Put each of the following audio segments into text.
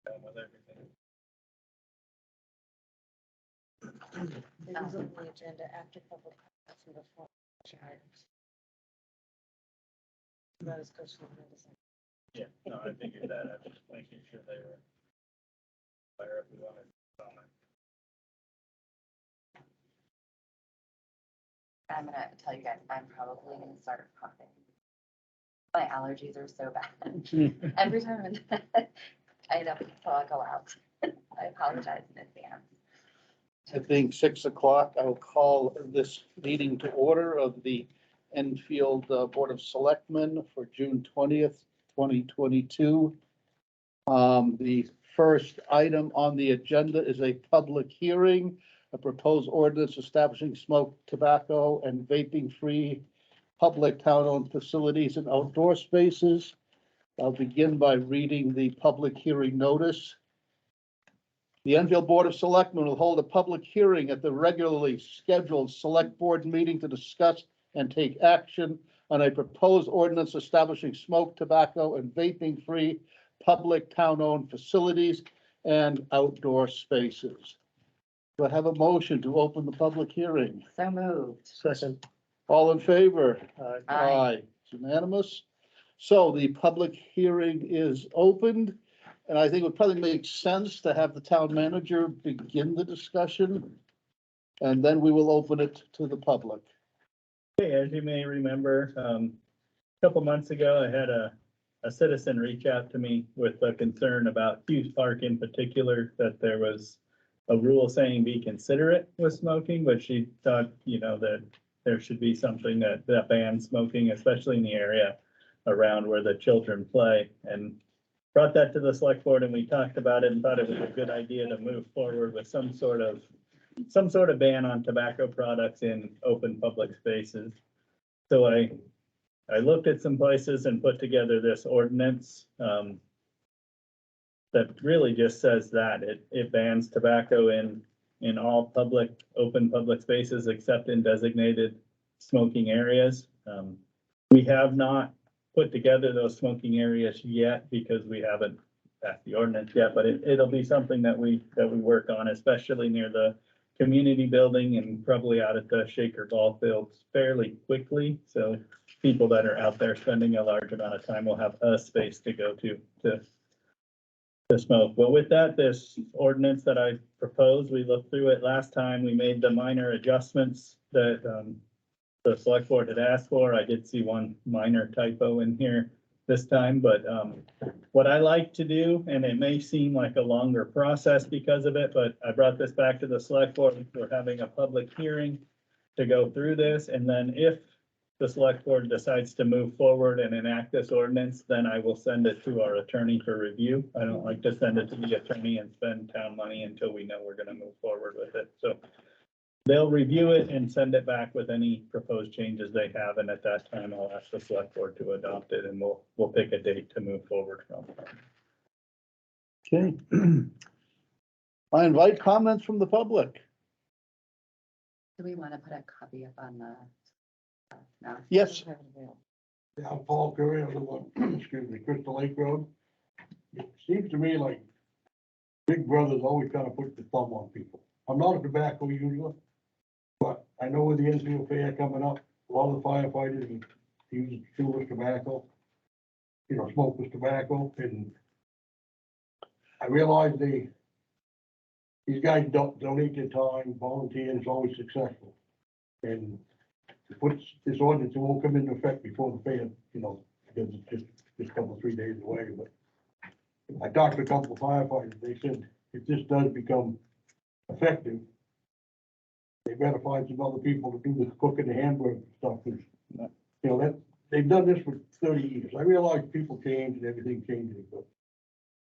done with everything. It was on the agenda after public comment for the four items. That is question number seven. Yeah, no, I figured that. I was just making sure they were aware if we wanted to comment. I'm gonna tell you guys, I'm probably gonna start coughing. My allergies are so bad. Every time I don't talk aloud. I apologize in advance. It being 6 o'clock, I will call this meeting to order of the Enfield Board of Selectmen for June 20th, 2022. The first item on the agenda is a public hearing, a proposed ordinance establishing smoke, tobacco, and vaping-free public town-owned facilities and outdoor spaces. I'll begin by reading the public hearing notice. The Enfield Board of Selectmen will hold a public hearing at the regularly scheduled select board meeting to discuss and take action on a proposed ordinance establishing smoke, tobacco, and vaping-free public town-owned facilities and outdoor spaces. Do I have a motion to open the public hearing? So moved. Second. All in favor? Aye. It's unanimous. So the public hearing is opened. And I think it would probably make sense to have the town manager begin the discussion. And then we will open it to the public. Okay, as you may remember, a couple months ago, I had a citizen reach out to me with a concern about Hughes Park in particular, that there was a rule saying be considerate with smoking, but she thought, that there should be something that bans smoking, especially in the area around where the children play. And brought that to the select board and we talked about it and thought it was a good idea to move forward with some sort of ban on tobacco products in open public spaces. So I looked at some places and put together this ordinance that really just says that it bans tobacco in all open public spaces except in designated smoking areas. We have not put together those smoking areas yet because we haven't passed the ordinance yet, but it'll be something that we work on, especially near the community building and probably out at the Shaker ball fields fairly quickly. So people that are out there spending a large amount of time will have a space to go to smoke. But with that, this ordinance that I proposed, we looked through it last time. We made the minor adjustments that the select board had asked for. I did see one minor typo in here this time, but what I like to do, and it may seem like a longer process because of it, but I brought this back to the select board. We're having a public hearing to go through this, and then if the select board decides to move forward and enact this ordinance, then I will send it to our attorney for review. I don't like to send it to the attorney and spend town money until we know we're gonna move forward with it. So they'll review it and send it back with any proposed changes they have, and at that time, I'll ask the select board to adopt it, and we'll pick a date to move forward from. Okay. I invite comments from the public. Do we want to put a copy up on the? No? Yes, I have it available. Yeah, I'm Paul Curry, I live on, excuse me, Crystal Lake Road. It seems to me like Big Brother's always kind of put the thumb on people. I'm not a tobacco user, but I know with the Enfield Fair coming up, a lot of the firefighters use fuel tobacco, smokeless tobacco, and I realize these guys don't donate their time, volunteer, and it's always successful. And to put this ordinance, it won't come into effect before the fair, because it's just a couple, 3 days away, but I talked to a couple of firefighters, they said if this does become effective, they better find some other people to do the cooking and hamburger stuff, because, they've done this for 30 years. I realize people change and everything changes, but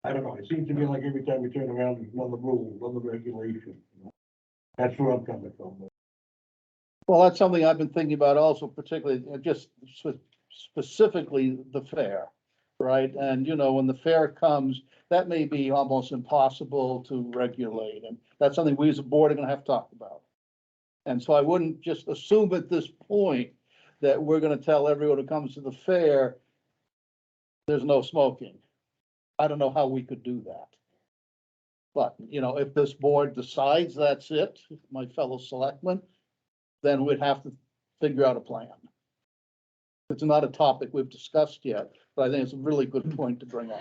I don't know, it seems to me like every time we turn around, there's another rule, another regulation. That's where I'm coming from. well, that's something I've been thinking about also, particularly just specifically the fair, right? And, when the fair comes, that may be almost impossible to regulate. And that's something we as a board are gonna have to talk about. And so I wouldn't just assume at this point that we're gonna tell everyone who comes to the fair, there's no smoking. I don't know how we could do that. But, you know, if this board decides that's it, my fellow selectmen, then we'd have to figure out a plan. It's not a topic we've discussed yet, but I think it's a really good point to bring up.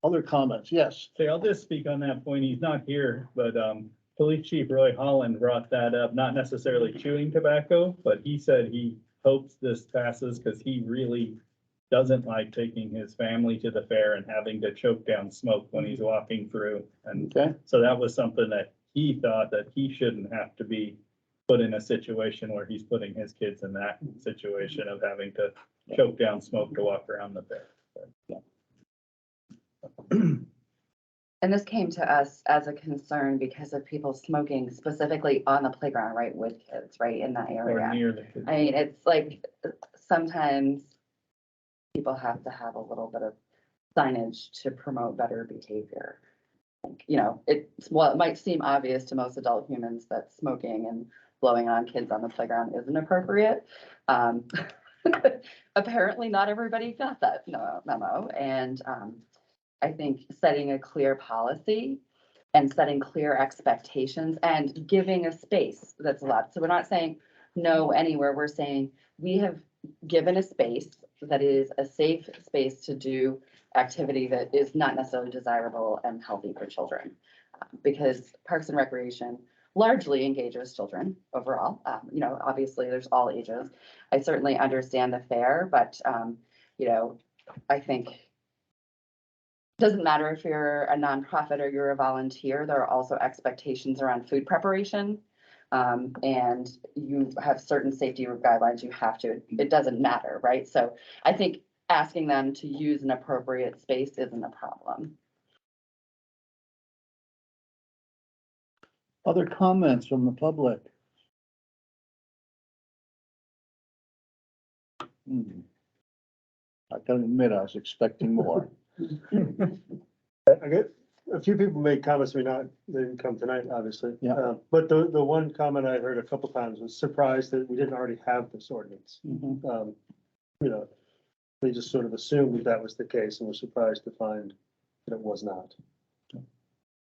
Other comments? Yes. Okay, I'll just speak on that point. He's not here, but, Police Chief Roy Holland brought that up, not necessarily chewing tobacco, but he said he hopes this passes because he really doesn't like taking his family to the fair and having to choke down smoke when he's walking through. And Okay. so that was something that he thought that he shouldn't have to be put in a situation where he's putting his kids in that situation of having to choke down smoke to walk around the fair. And this came to us as a concern because of people smoking specifically on the playground, right, with kids, right, in that Or area. near the kids. I mean, it's like, sometimes people have to have a little bit of signage to promote better behavior. You know, well, it might seem obvious to most adult humans that smoking and blowing on kids on the playground isn't appropriate. Apparently not everybody got that memo, and, I think setting a clear policy and setting clear expectations and giving a space that's allowed. So we're not saying no anywhere, we're saying we have given a space that is a safe space to do activity that is not necessarily desirable and healthy for children. Because Parks and Recreation largely engages children overall. You know, obviously there's all ages. I certainly understand the fair, but, you know, I think doesn't matter if you're a nonprofit or you're a volunteer, there are also expectations around food preparation. And you have certain safety guidelines you have to, it doesn't matter, right? So I think asking them to use an appropriate space isn't a problem. Other comments from the public? I gotta admit, I was expecting more. I get, a few people made comments, they didn't come tonight, obviously. Yeah. But the one comment I heard a couple times was surprised that we didn't already have this ordinance. Mhm. You know, they just sort of assumed that was the case and were surprised to find that it was not.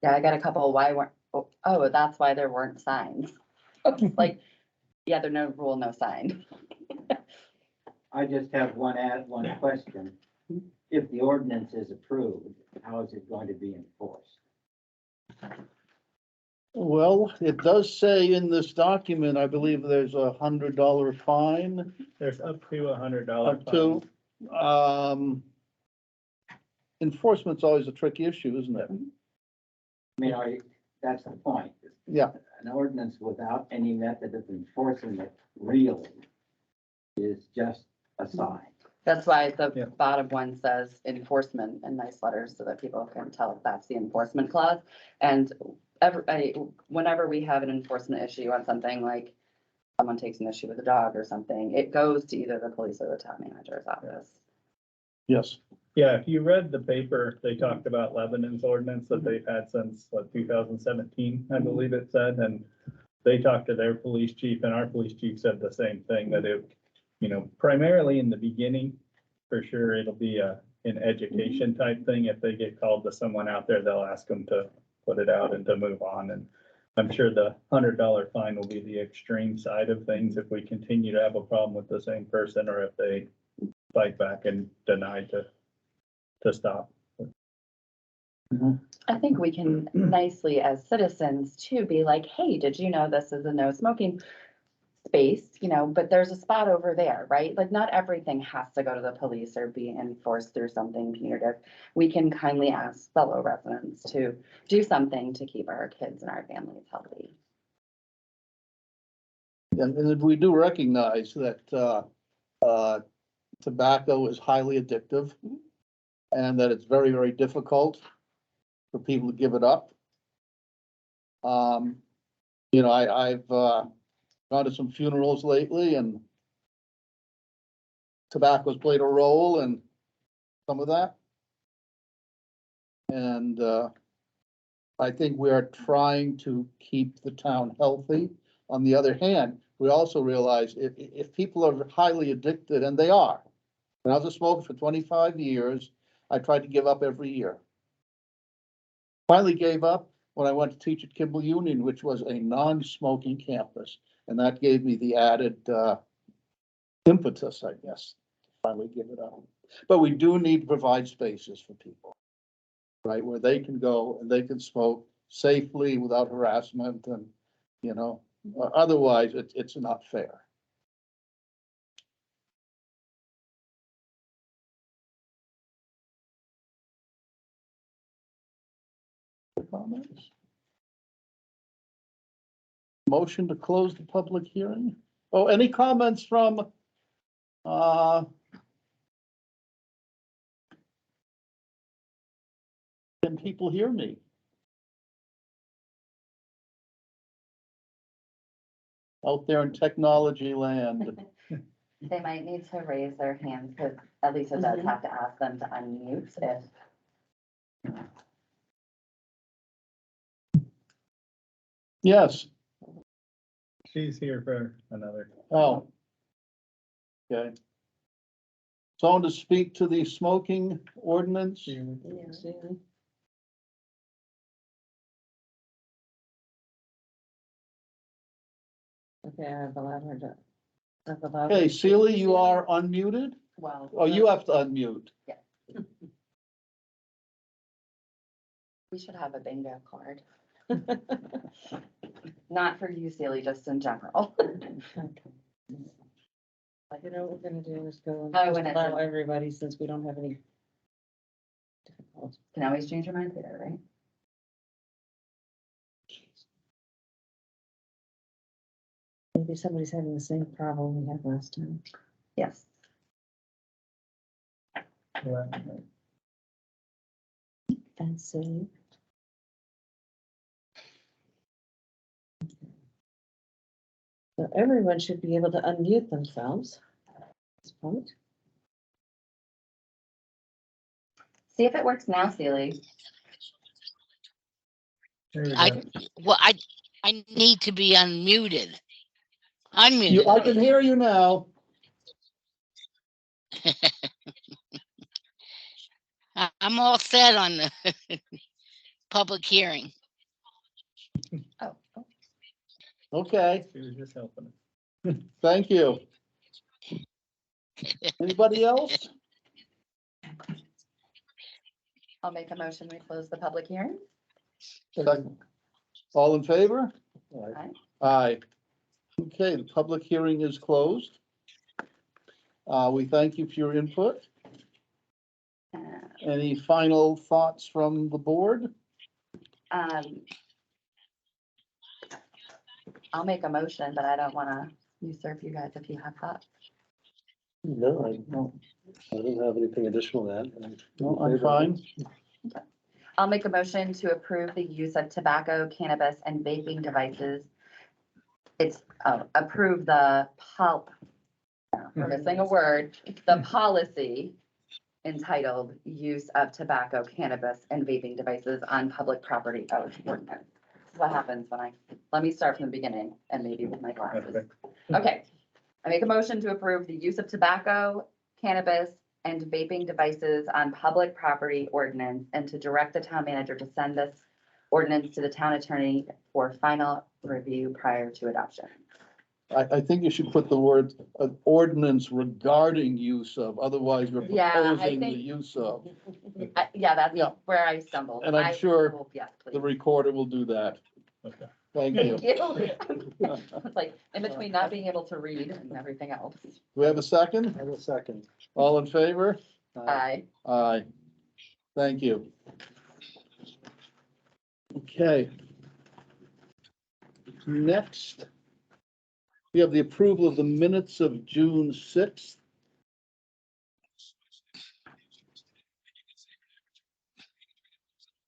Yeah, I got a couple, why weren't, oh, that's why there weren't signs. Like, yeah, there's no rule, no sign. I just have one question. If the ordinance is approved, how is it going to be enforced? Well, it does say in this document, I believe there's $100 fine There's up to $100 up to, enforcement's always a tricky issue, isn't it? I mean, that's the point. Yeah. An ordinance without any method of enforcing it really is just a sign. That's why the Yeah. bottom one says enforcement in nice letters so that people can tell that's the enforcement clause. And whenever we have an enforcement issue on something, like someone takes an issue with a dog or something, it goes to either the police or the town manager's office. Yes. Yeah, if you read the paper, they talked about Lebanon's ordinance that they've had since, what, 2017, I believe it said, and they talked to their police chief, and our police chief said the same thing, that it, you know, primarily in the beginning, for sure, it'll be an education type thing. If they get called to someone out there, they'll ask them to put it out and to move on, and I'm sure the $100 fine will be the extreme side of things if we continue to have a problem with the same person, or if they fight back and deny to stop. I think we can nicely as citizens too be like, hey, did you know this is a no smoking space, you know, but there's a spot over there, right? Like not everything has to go to the police or be enforced through something punitive. We can kindly ask fellow residents to do something to keep our kids and our families healthy. And we do recognize that, tobacco is highly addictive and that it's very, very difficult for people to give it up. You know, I've gone to some funerals lately and tobacco's played a role in some of that. And I think we are trying to keep the town healthy. On the other hand, we also realize if people are highly addicted, and they are, and I was a smoker for 25 years, I tried to give up every year. Finally gave up when I went to teach at Kimball Union, which was a non-smoking campus. And that gave me the added impetus, I guess, to finally give it up. But we do need to provide spaces for people, right, where they can go and they can smoke safely without harassment and, you know, otherwise it's not fair. Comments? Motion to close the public hearing? Oh, any comments from, can people hear me? Out there in technology land. They might need to raise their hands, because at least it does have to ask them to unmute if. Yes, She's here for another. oh. Okay. Someone to speak to the smoking ordinance? Okay, I've allowed her to. I've allowed. Okay, Celia, you are unmuted? Well. Oh, you have to unmute. We should have a bingo card. Not for you, Celia, just in general. You know, what we're gonna do is go and Oh, just when it's allow in- everybody, since we don't have any. difficult- Can always change your mind later, right? Maybe somebody's having the same problem we had last time. Yes. And see. So everyone should be able to unmute themselves at this point. See if it works now, Celia. There we I, go. well, I need to be unmuted. I Unmuted. can hear you now. I'm all set on the public hearing. Oh, Okay, She was just helping. thank you. Anybody else? I'll make a motion. We close the public hearing. Second. All in favor? Aye. Aye. Okay, the public hearing is closed. We thank you for your input. Uh, Any final thoughts from the board? I'll make a motion, but I don't wanna usurp you guys if you have thoughts. No, I don't have anything additional to add. No, I'm fine. I'll make a motion to approve the use of tobacco, cannabis, and vaping devices. It's, approve the we're missing a word, the policy entitled Use of Tobacco, Cannabis, and Vaping Devices on Public Property Ordinance. What happens when let me start from the beginning and maybe with my glasses. Okay. Okay, I make a motion to approve the use of tobacco, cannabis, and vaping devices on public property ordinance and to direct the town manager to send this ordinance to the town attorney for final review prior to adoption. I think you should put the word ordinance regarding use of, otherwise we're Yeah, I proposing the think- use of. Yeah, that's Yeah. where I stumbled. And I'm sure Yes, The please. recorder will do that. Okay. Thank you. Thank you. It's like in between not being able to read and everything else. Do we have a second? I will second. All in favor? Aye. Aye. Thank you. Okay. Next, we have the approval of the minutes of June 6th.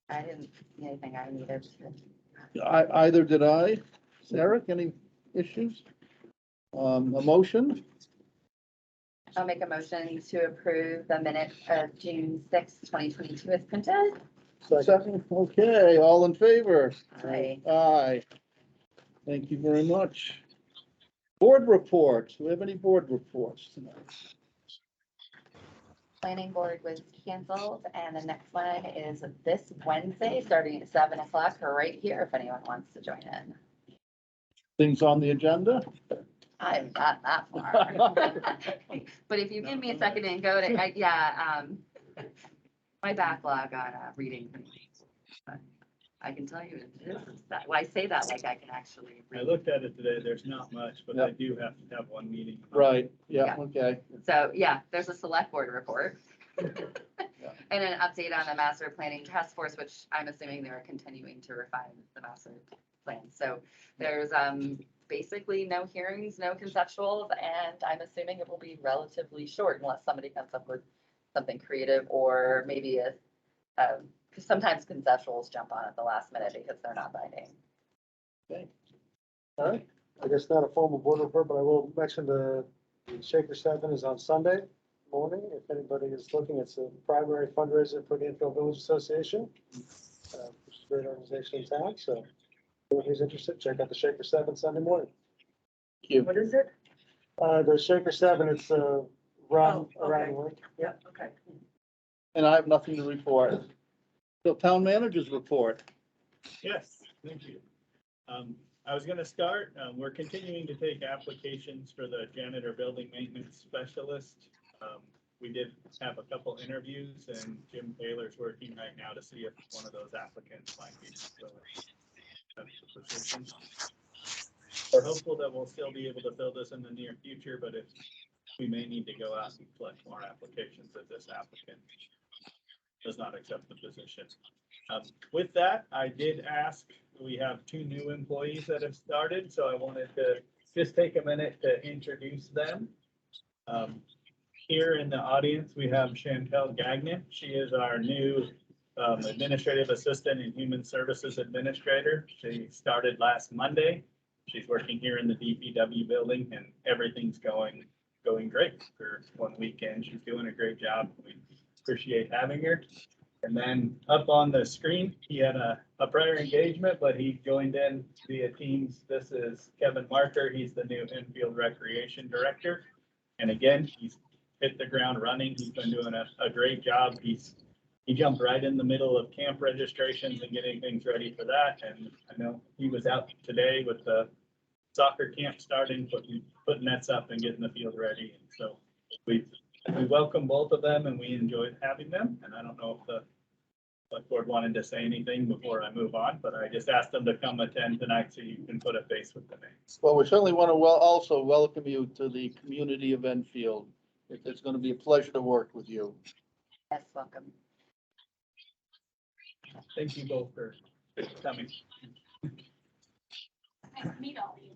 I didn't see anything I needed to. Either did I. Eric, any issues? A motion? I'll make a motion to approve the minutes of June sixth, 2022 as printed. Second, okay, all in favor? Aye. Aye. Thank you very much. Board reports. Do we have any board reports tonight? planning board was canceled, and the next one is this Wednesday, starting at 7 o'clock, right here, if anyone wants to join in. Things on the agenda? I've got that far. But if you give me a second and go to, my backlog on reading. I can tell you, this is that, well, I say that like I can actually I read. looked at it today, there's not much, but I do have to have one meeting. Right, yeah, Yeah. okay. So, yeah, there's a select board report. And an update on the master planning task force, which I'm assuming they're continuing to refine the master plan. So there's basically no hearings, no conceptuals, and I'm assuming it will be relatively short unless somebody comes up with something creative or maybe because sometimes conceptuals jump on at the last minute because they're not binding. All right, I guess not a formal board report, but I will mention the Shaker 7 is on Sunday morning. If anybody is looking, it's a primary fundraiser for the Enfield Village Association, which is a great organization in town. So anyone who's interested, check out the Shaker 7 Sunday morning. What is it? The Shaker 7, it's a run Oh, around okay. the lake. Yep, okay. And I have nothing to report. So town managers report. Yes, thank you. I was gonna start, we're continuing to take applications for the janitor building maintenance specialist. We did have a couple interviews and Jim Taylor's working right now to see if one of those applicants might be willing to accept the position. We're hopeful that we'll still be able to fill this in the near future, but if we may need to go out and collect more applications if this applicant does not accept the position. With that, I did ask, we have 2 new employees that have started, so I wanted to just take a minute to introduce them. Here in the audience, we have Chantel Gagnon. She is our new administrative assistant and human services administrator. She started last Monday. She's working here in the DPW building and everything's going great for one weekend. She's doing a great job. We appreciate having her. And then up on the screen, he had a prior engagement, but he joined in via Teams. This is Kevin Marker. He's the new Enfield Recreation Director. And again, he's hit the ground running. He's been doing a great job. He jumped right in the middle of camp registrations and getting things ready for that. And I know he was out today with the soccer camp starting, putting nets up and getting the field ready. And so we welcome both of them and we enjoyed having them. And I don't know if the select board wanted to say anything before I move on, but I just asked them to come attend tonight so you can put a face with the names. Well, we certainly want to also welcome you to the community of Enfield. It's going to be a pleasure to work with you. Yes, welcome. Thank you both for coming. Nice to meet all of you.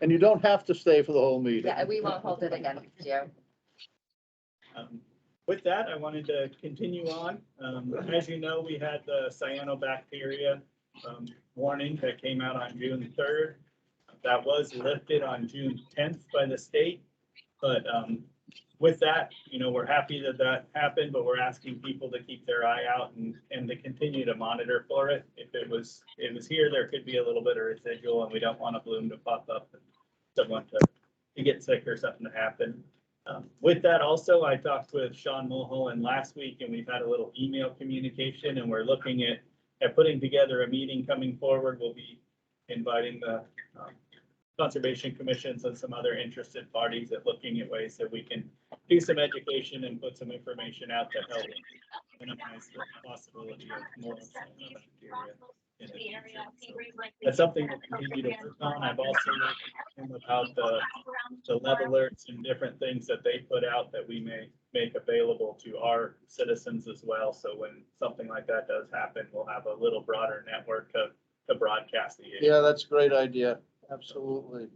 And you don't have to stay for the whole meeting. Yeah, we won't hold it against you. With that, I wanted to continue on. As you know, we had the cyanobacteria warning that came out on June 3rd. That was lifted on June 10th by the state. But with that, we're happy that happened, but we're asking people to keep their eye out and to continue to monitor for it. If it was here, there could be a little bit of residual and we don't want a bloom to pop up and someone to get sick or something to happen. With that also, I talked with Sean Mulholland last week and we've had a little email communication and we're looking at putting together a meeting coming forward. We'll be inviting the conservation commissions and some other interested parties at looking at ways that we can do some education and put some information out to help minimize the possibility of more cyanobacteria in the future. So that's something we'll continue to work on. I've also learned about the levelers and different things that they put out that we may make available to our citizens as well. So when something like that does happen, we'll have a little broader network to broadcast the issue. Yeah, that's a great idea. Absolutely.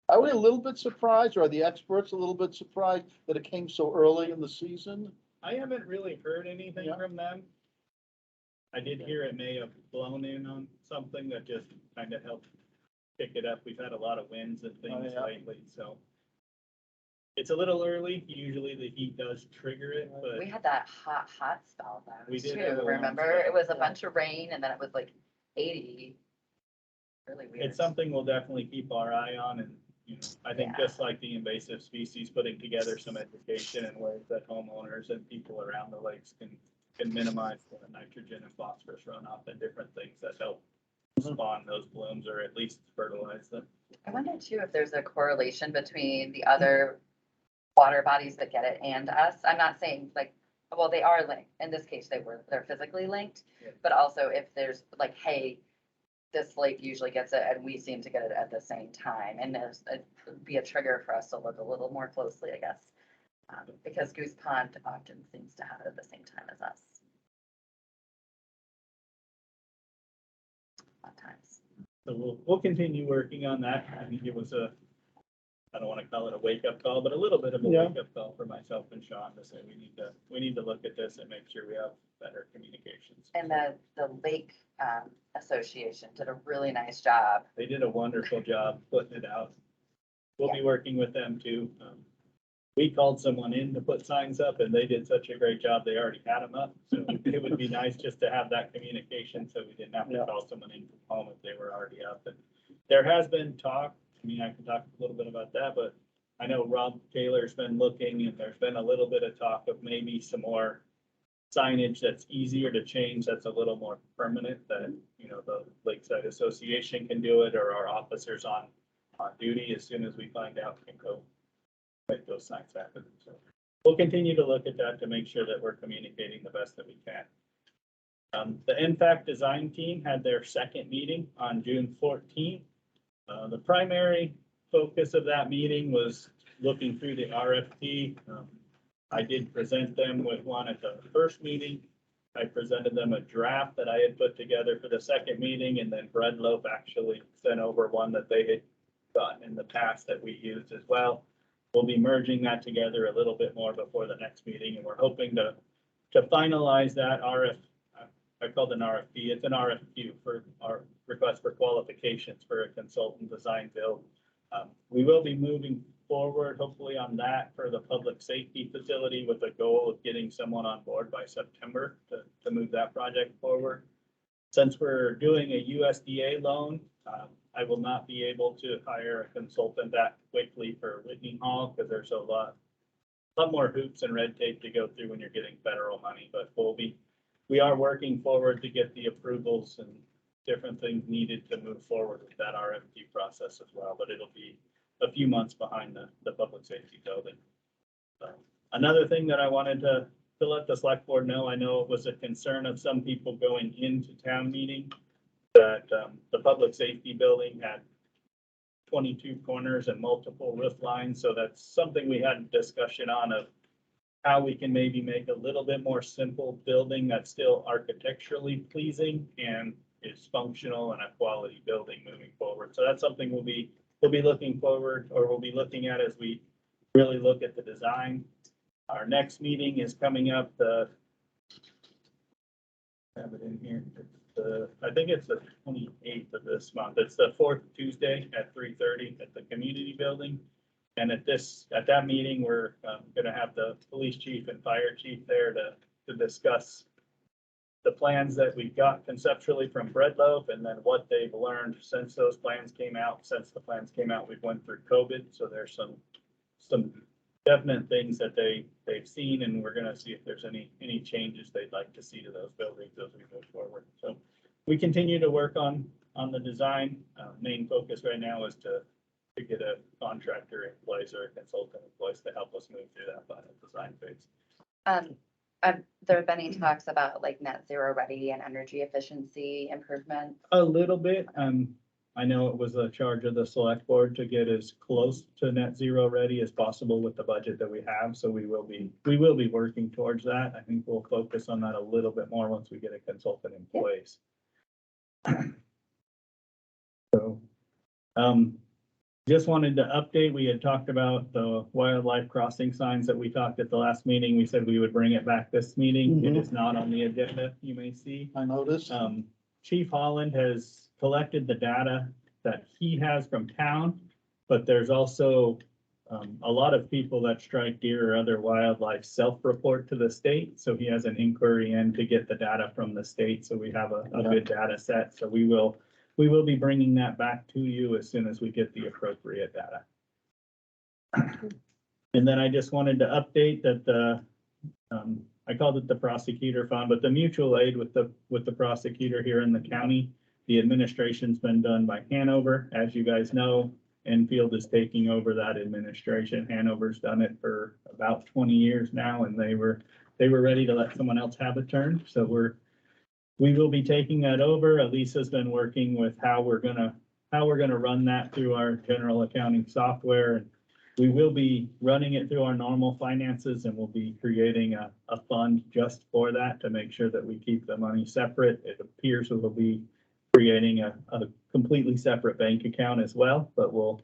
Are we a little bit surprised, or are the experts a little bit surprised that it came so early in the season? I haven't really heard anything from them. I did hear it may have blown in on something that just kind of helped pick it up. We've had a lot of winds and things lately, so. It's a little early. Usually the heat does trigger it, but We had that hot spell though, We did too, have a warm remember? spell. It was a bunch of rain and then it was like 80. Really weird. it's something we'll definitely keep our eye on and you know, I think just like the invasive species, putting together some education and ways that homeowners and people around the lakes can minimize the nitrogen and phosphorus runoff and different things that help spawn those blooms or at least fertilize them. I wonder too if there's a correlation between the other water bodies that get it and us. I'm not saying like, well, they are linked. In this case, they're physically linked, Yeah. but also if there's like, hey, this lake usually gets it and we seem to get it at the same time. And be a trigger for us to look a little more closely, I guess. Because Goose Pond often seems to have it at the same time as us. Sometimes. So we'll continue working on that. I think it was I don't want to call it a wake-up call, but a little bit of a Yeah. wake-up call for myself and Sean to say we need to look at this and make sure we have better communications. And the Lake Association did a really nice job. They did a wonderful job putting it out. We'll be working with them too. We called someone in to put signs up and they did such a great job. They already had them up. So it would be nice just to have that communication so we didn't have to call someone in from home if they were already up. And there has been talk, I mean, I can talk a little bit about that, but I know Rob Taylor's been looking and there's been a little bit of talk of maybe some more signage that's easier to change, that's a little more permanent, that, you know, the Lakeside Association can do it or our officers on duty as soon as we find out can go make those signs happen. So we'll continue to look at that to make sure that we're communicating the best that we can. The NFAC design team had their second meeting on June 14th. The primary focus of that meeting was looking through the RFP. I did present them with one at the first meeting. I presented them a draft that I had put together for the second meeting, and then Breadloaf actually sent over one that they had gotten in the past that we used as well. We'll be merging that together a little bit more before the next meeting, and we're hoping to finalize that I called an RFP. It's an RFQ for our request for qualifications for a consultant design build. We will be moving forward, hopefully on that for the public safety facility with a goal of getting someone on board by September to move that project forward. Since we're doing a USDA loan, I will not be able to hire a consultant that quickly for Whitney Hall because there's a lot more hoops and red tape to go through when you're getting federal money, but we are working forward to get the approvals and different things needed to move forward with that RFP process as well, but it'll be a few months behind the public safety building. Another thing that I wanted to let the select board know, I know it was a concern of some people going into town meeting that the public safety building had 22 corners and multiple roof lines. So that's something we had a discussion on of how we can maybe make a little bit more simple building that's still architecturally pleasing and is functional and a quality building moving forward. So that's something we'll be looking forward, or we'll be looking at as we really look at the design. Our next meeting is coming up have it in here. I think it's the 28th of this month. It's the fourth Tuesday at 3:30 at the community building. And at that meeting, we're going to have the police chief and fire chief there to discuss the plans that we got conceptually from Breadloaf and then what they've learned since those plans came out. Since the plans came out, we've went through COVID. So there's some definite things that they've seen, and we're going to see if there's any changes they'd like to see to those buildings as we move forward. So we continue to work on the design. Main focus right now is to get a contractor in place or a consultant in place to help us move through that final design phase. There have been any talks about like net zero ready and energy efficiency improvements? A little bit. I know it was a charge of the select board to get as close to net zero ready as possible with the budget that we have. So we will be working towards that. I think we'll focus on that a little bit more once we get a consultant in place. So, just wanted to update. We had talked about the wildlife crossing signs that we talked at the last meeting. We said we would bring it back this meeting. It is not on the agenda, you may see. I noticed. Chief Holland has collected the data that he has from town, but there's also a lot of people that strike deer or other wildlife self-report to the state. So he has an inquiry in to get the data from the state. So we have a good data set. So we will be bringing that back to you as soon as we get the appropriate data. And then I just wanted to update that I called it the prosecutor fund, but the mutual aid with the prosecutor here in the county, the administration's been done by Hanover. As you guys know, Enfield is taking over that administration. Hanover's done it for about 20 years now, and they were ready to let someone else have a turn. So we will be taking that over. Elisa's been working with how we're gonna run that through our general accounting software. And we will be running it through our normal finances, and we'll be creating a fund just for that to make sure that we keep the money separate. It appears we will be creating a completely separate bank account as well, but we'll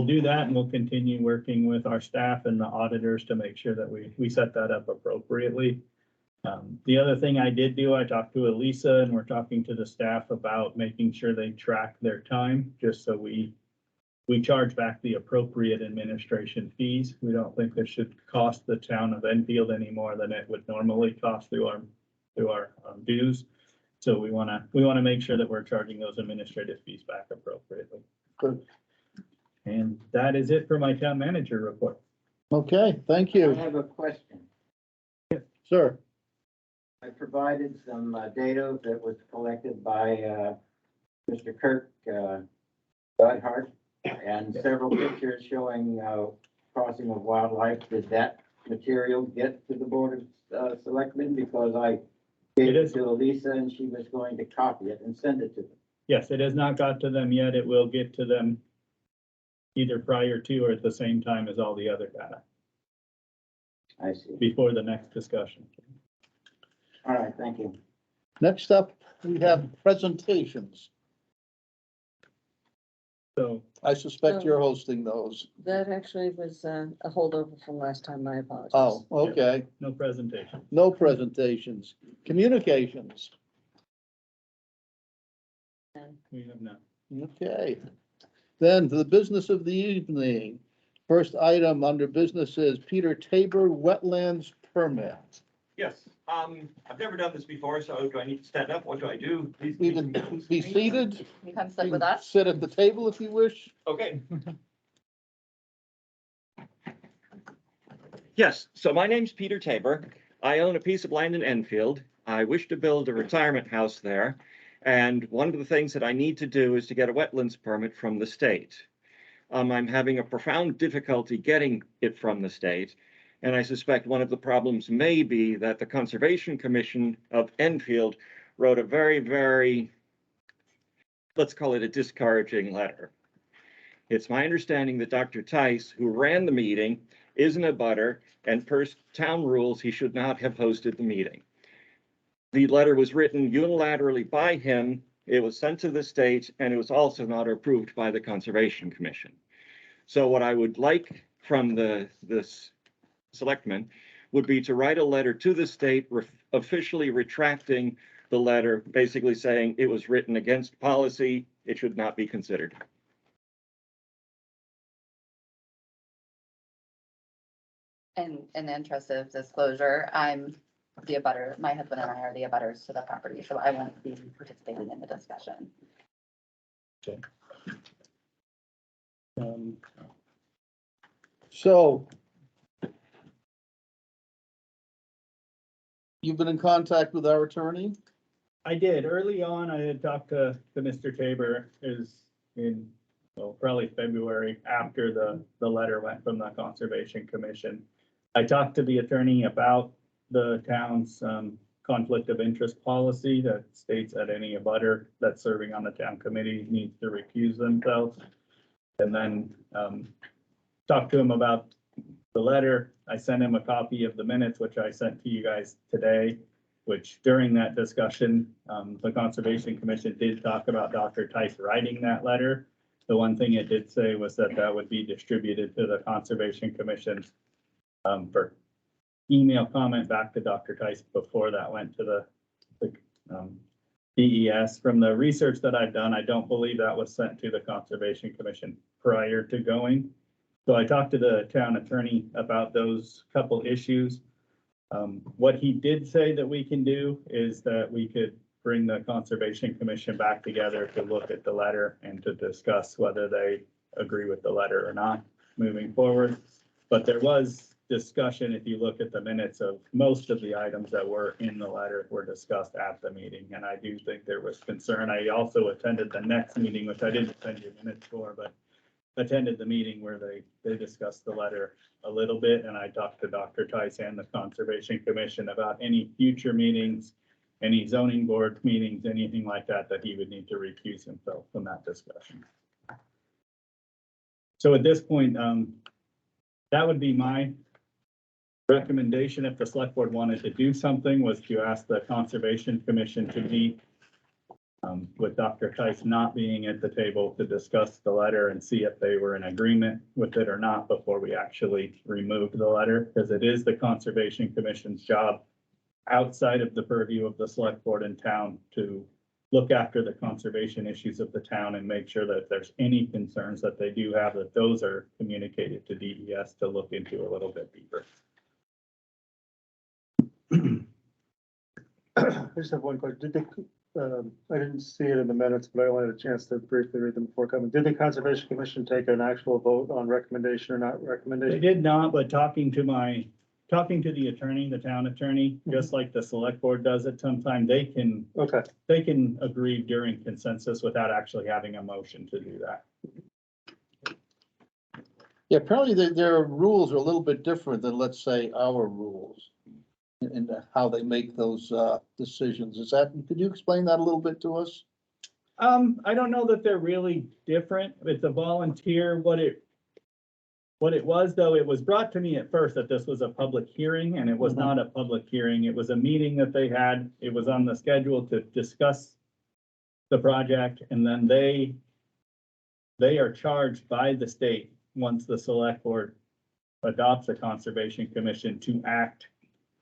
do that, and we'll continue working with our staff and the auditors to make sure that we set that up appropriately. The other thing I did do, I talked to Elisa, and we're talking to the staff about making sure they track their time, just so we charge back the appropriate administration fees. We don't think this should cost the town of Enfield any more than it would normally cost through our dues. So we want to make sure that we're charging those administrative fees back appropriately. Good. And that is it for my town manager report. Okay, thank I you, have a question. sir. I provided some data that was collected by Mr. Kirk Budhart and several pictures showing crossing of wildlife. Did that material get to the Board of Selectmen? Because I gave it to Elisa and she was going to copy it and send it to them. Yes, it has not got to them yet. It will get to them either prior to or at the same time as all the other data I see. before the next discussion. All right, thank you. Next up, we have presentations. So I suspect you're hosting those. That actually was a holdover from last time. I apologize. Oh, okay. no presentation. No presentations. Communications. We have none. Okay. Then to the business of the evening. First item under business is Peter Tabor Wetlands Permit. Yes, I've never done this before, so do I need to stand up? What do I do? Please. You can be seated. You come sit You with can us? Sit at the table if you wish. Okay. Yes, so my name's Peter Tabor. I own a piece of land in Enfield. I wish to build a retirement house there. And one of the things that I need to do is to get a wetlands permit from the state. I'm having a profound difficulty getting it from the state. And I suspect one of the problems may be that the Conservation Commission of Enfield wrote a very, very, let's call it a discouraging letter. It's my understanding that Dr. Tice, who ran the meeting, is an abutter, and per town rules, he should not have hosted the meeting. The letter was written unilaterally by him. It was sent to the state, and it was also not approved by the Conservation Commission. So what I would like from this selectmen would be to write a letter to the state officially retracting the letter, basically saying it was written against policy, it should not be considered. And in the interest of disclosure, I'm the abutter, my husband and I are the abutters to the property, so I won't be participating in the discussion. So you've been in contact with our attorney? I did. Early on, I had talked to Mr. Tabor probably February after the letter went from the Conservation Commission. I talked to the attorney about the town's conflict of interest policy that states that any abutter that's serving on the town committee needs to recuse themselves. And then talked to him about the letter. I sent him a copy of the minutes, which I sent to you guys today, which during that discussion, the Conservation Commission did talk about Dr. Tice writing that letter. The one thing it did say was that that would be distributed to the Conservation Commission for email comment back to Dr. Tice before that went to the DES. From the research that I've done, I don't believe that was sent to the Conservation Commission prior to going. So I talked to the town attorney about those couple issues. What he did say that we can do is that we could bring the Conservation Commission back together to look at the letter and to discuss whether they agree with the letter or not. moving forward. But there was discussion, if you look at the minutes, of most of the items that were in the letter were discussed at the meeting. And I do think there was concern. I also attended the next meeting, which I didn't attend your minutes for, but attended the meeting where they discussed the letter a little bit. And I talked to Dr. Tice and the Conservation Commission about any future meetings, any zoning board meetings, anything like that, that he would need to recuse himself from that discussion. So at this point, that would be my recommendation if the select board wanted to do something, was to ask the Conservation Commission to meet with Dr. Tice not being at the table to discuss the letter and see if they were in agreement with it or not before we actually removed the letter, because it is the Conservation Commission's job outside of the purview of the select board in town to look after the conservation issues of the town and make sure that if there's any concerns that they do have, that those are communicated to DES to look into a little bit deeper. I just have one question. Did they, I didn't see it in the minutes, but I only had a chance to briefly read them before coming. Did the Conservation Commission take an actual vote on recommendation or not They recommendation? did not, but talking to the attorney, the town attorney, just like the select board does it, sometimes they can agree during consensus without actually having a motion to do that. Yeah, apparently their rules are a little bit different than, let's say, our rules. And how they make those decisions. Could you explain that a little bit to us? I don't know that they're really different. It's a volunteer. What it was, though, it was brought to me at first that this was a public hearing, and it was not a public hearing. It was a meeting that they had. It was on the schedule to discuss the project, and then they are charged by the state, once the select board adopts a Conservation Commission, to act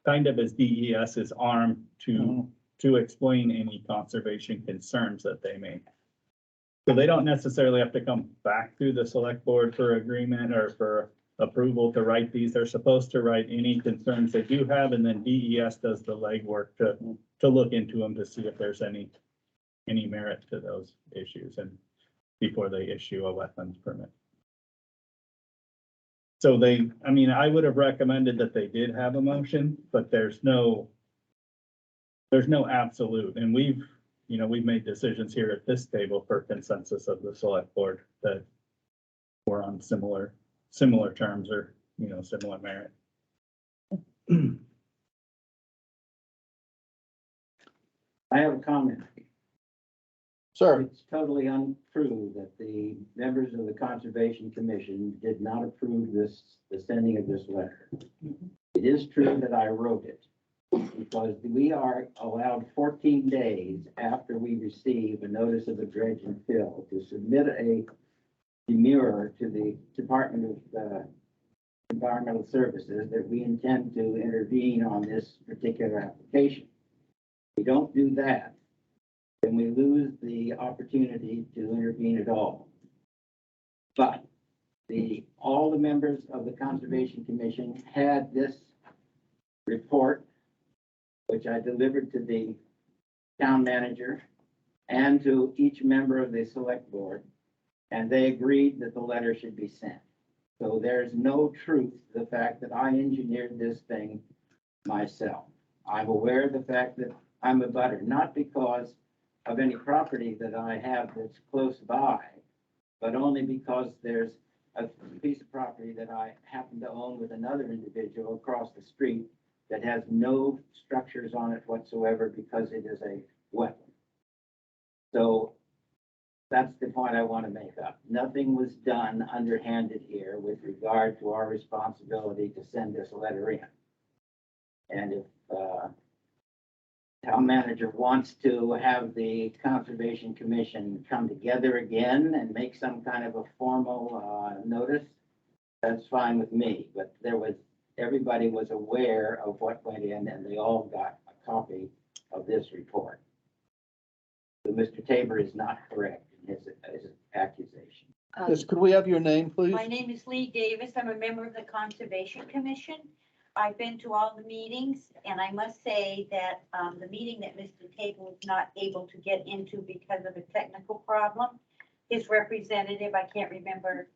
kind of as DES's arm to explain any conservation concerns that they may have. So they don't necessarily have to come back through the select board for agreement or for approval to write these. They're supposed to write any concerns they do have, and then DES does the legwork to look into them to see if there's any merit to those issues and before they issue a wetlands permit. So I would have recommended that they did have a motion, but there's no absolute, and we've made decisions here at this table for consensus of the select board that were on similar terms or, similar merit. I have a comment. Sir, It's totally untrue that the members of the Conservation Commission did not approve the sending of this letter. It is true that I wrote it, because we are allowed 14 days after we receive a notice of a dredge and fill to submit a demurrer to the Department of Environmental Services that we intend to intervene on this particular application. We don't do that, then we lose the opportunity to intervene at all. But all the members of the Conservation Commission had this report, which I delivered to the town manager and to each member of the select board, and they agreed that the letter should be sent. So there's no truth to the fact that I engineered this thing myself. I'm aware of the fact that I'm a butter, not because of any property that I have that's close by, but only because there's a piece of property that I happen to own with another individual across the street that has no structures on it whatsoever because it is a wetland. So that's the point I want to make up. Nothing was done underhanded here with regard to our responsibility to send this letter in. And if town manager wants to have the Conservation Commission come together again and make some kind of a formal notice, that's fine with me. But everybody was aware of what went in, and they all got a copy of this report. So Mr. Tabor is not correct in his accusation. yes, could we have your name, please? My name is Lee Davis. I'm a member of the Conservation Commission. I've been to all the meetings, and I must say that the meeting that Mr. Tabor was not able to get into because of a technical problem, his representative, I can't remember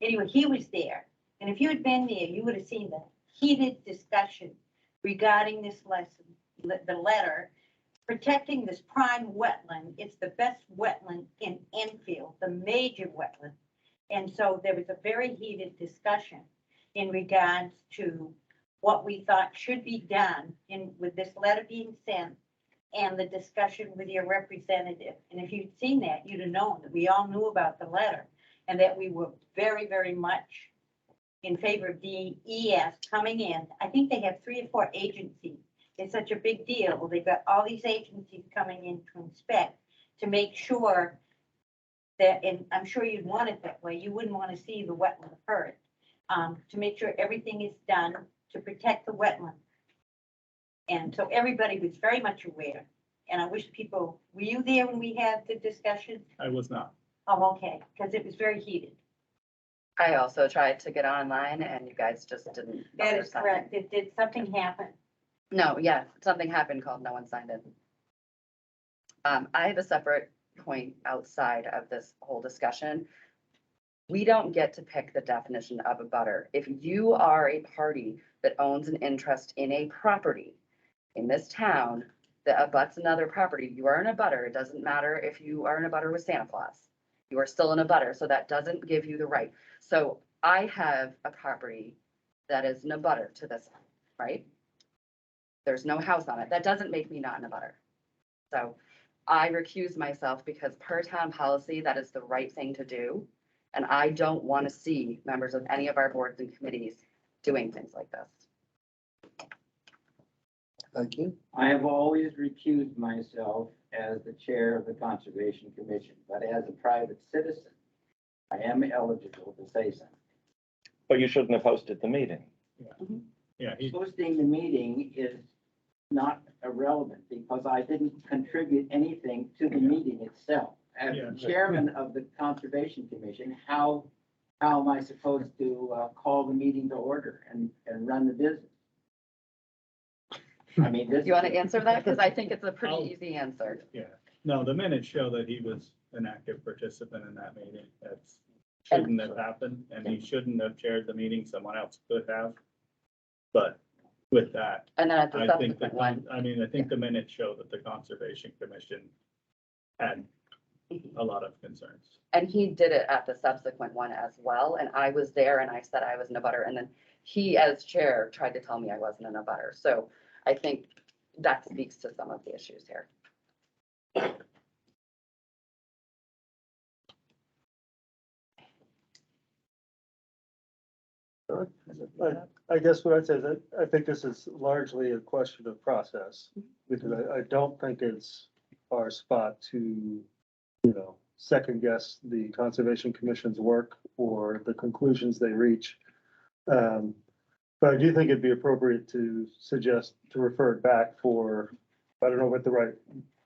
Anyway, he was there, and if you had been there, you would have seen the heated discussion regarding this lesson, the letter, protecting this prime wetland. It's the best wetland in Enfield, the major wetland. And so there was a very heated discussion in regards to what we thought should be done in, with this letter being sent and the discussion with your representative. And if you'd seen that, you'd have known that we all knew about the letter and that we were very, very much in favor of DES coming in. I think they have 3 or 4 agencies. It's such a big deal. Well, they've got all these agencies coming in to inspect, to make sure that, and I'm sure you'd want it that way, you wouldn't want to see the wetland hurt, to make sure everything is done to protect the wetland. And so everybody was very much aware, and I wish people, were you there when we had the discussion? I was not. Oh, okay, because it was very heated. I also tried to get online and you guys just didn't. That bother is signing. correct. Did something happen? No, yeah, something happened called no one signed it. I have a separate point outside of this whole discussion. We don't get to pick the definition of a butter. If you are a party that owns an interest in a property in this town that abuts another property, you are in a butter. It doesn't matter if you are in a butter with Santa Claus. You are still in a butter, so that doesn't give you the right. So I have a property that is in a butter to this one, right? There's no house on it. That doesn't make me not in a butter. So I recuse myself because per town policy, that is the right thing to do. And I don't want to see members of any of our boards and committees doing things like this. Thank you. I have always recused myself as the chair of the Conservation Commission, but as a private citizen, I am eligible to say something. But you shouldn't have hosted the meeting. Yeah, he, Hosting the meeting is not irrelevant because I didn't contribute anything to the meeting itself. As Yeah. the chairman of the Conservation Commission, how am I supposed to call the meeting to order and run the business? I mean, this. You want to answer that? Because I think it's a I'll- pretty easy answer. yeah. No, the minutes show that he was an active participant in that meeting. That's shouldn't have happened, and he shouldn't have chaired the meeting. Someone else could have. But with that, And then at the I think subsequent one, I think the minutes show that the Conservation Commission had a lot of concerns. and he did it at the subsequent one as well. And I was there and I said I was in a butter. And then he, as chair, tried to tell me I wasn't in a butter. So I think that speaks to some of the issues here. I guess what I'd say is that I think this is largely a question of process, because I don't think it's our spot to, you know, second guess the Conservation Commission's work or the conclusions they reach. But I do think it'd be appropriate to suggest to refer it back for, I don't know what the right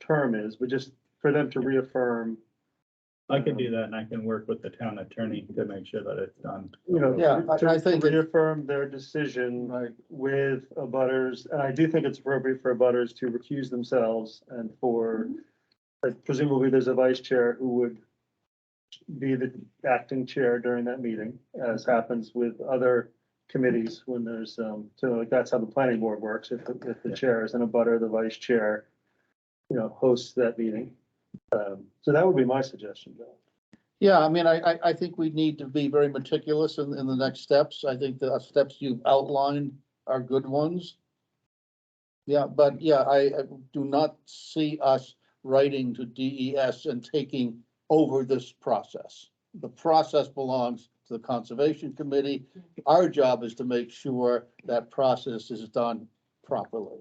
term is, but just for them to reaffirm. I can do that, and I can work with the town attorney to make sure that it's done. You know, Yeah, I think to it- reaffirm their decision Right. with abutters, and I do think it's appropriate for abutters to recuse themselves and for, like, presumably there's a vice chair who would be the acting chair during that meeting, as happens with other committees when there's, so like, that's how the planning board works. If the chair is an abutter, the vice chair, you know, hosts that meeting. So that would be my suggestion, Bill. Yeah, I mean, I think we need to be very meticulous in the next steps. I think the steps you've outlined are good ones. Yeah, but yeah, I do not see us writing to DES and taking over this process. The process belongs to the Conservation Committee. Our job is to make sure that process is done properly.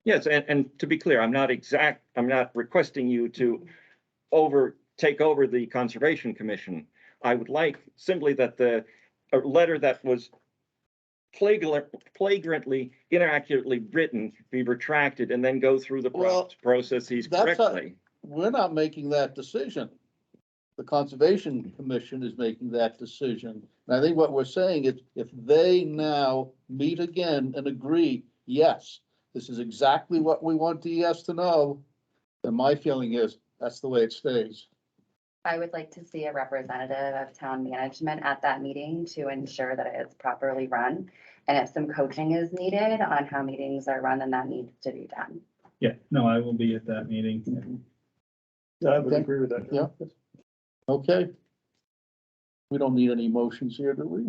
Yes, and to be clear, I'm not requesting you to take over the Conservation Commission. I would like simply that a letter that was flagrantly, inaccurately written be retracted and then go through the Well, processes that's correctly. We're not making that decision. The Conservation Commission is making that decision. And I think what we're saying is if they now meet again and agree, yes, this is exactly what we want DES to know, then my feeling is that's the way it stays. I would like to see a representative of town management at that meeting to ensure that it's properly run. And if some coaching is needed on how meetings are run, then that needs to be done. Yeah, no, I will be at that meeting. Yeah, I would Okay. agree with that. Yeah. Okay. We don't need any motions here, do we?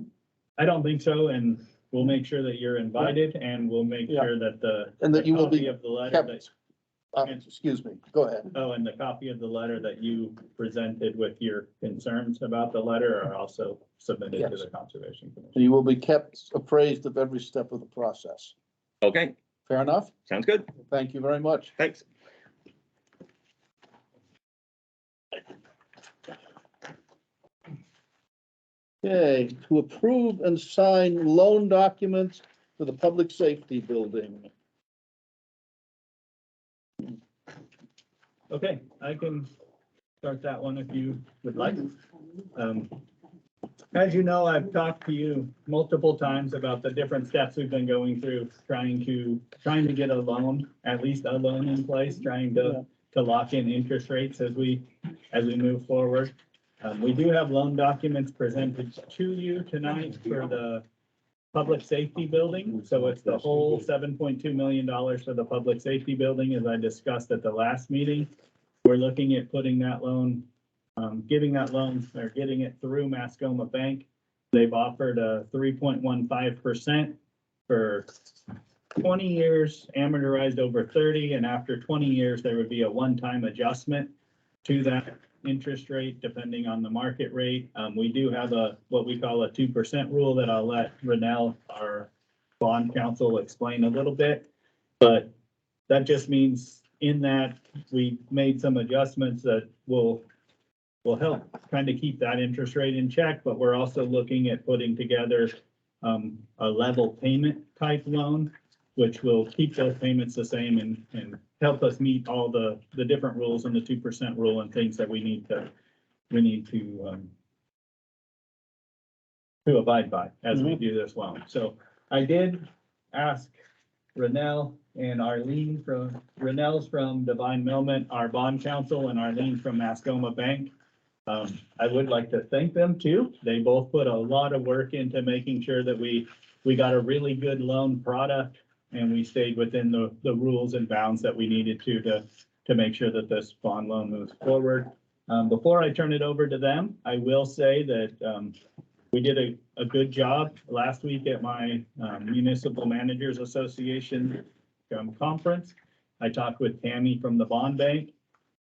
I don't think so, and we'll make sure that you're invited, and we'll make Yeah. sure that the And that you will copy be of the letter kept, that, excuse me, go ahead. oh, and the copy of the letter that you presented with your concerns about the letter are also submitted to Yes. the Conservation Commission. And you will be kept appraised of every step of the process. Okay, Fair enough? sounds good. Thank you very much. Thanks. Okay, to approve and sign loan documents for the public safety building. Okay, I can start that one if you would like. As you know, I've talked to you multiple times about the different steps we've been going through, trying to get a loan, at least a loan in place, trying to lock in interest rates as we move forward. We do have loan documents presented to you tonight for the public safety building. So it's the whole $7.2 million for the public safety building, as I discussed at the last meeting. We're looking at putting that loan, giving that loan, or getting it through Mascoma Bank. They've offered a 3.15% for 20 years, amortized over 30, and after 20 years, there would be a one-time adjustment to that interest rate, depending on the market rate. We do have what we call a 2% rule that I'll let Renell, our bond counsel, explain a little bit. But that just means in that we made some adjustments that will help kind of keep that interest rate in check, but we're also looking at putting together a level payment type loan, which will keep those payments the same and help us meet all the different rules and the 2% rule and things that we need to abide by as we do this loan. So I did ask Renell and Arlene Renell's from Divine Millment, our bond counsel, and Arlene from Mascoma Bank. I would like to thank them too. They both put a lot of work into making sure that we got a really good loan product, and we stayed within the rules and bounds that we needed to make sure that this bond loan moves forward. Before I turn it over to them, I will say that we did a good job last week at my Municipal Managers Association conference. I talked with Tammy from the bond bank,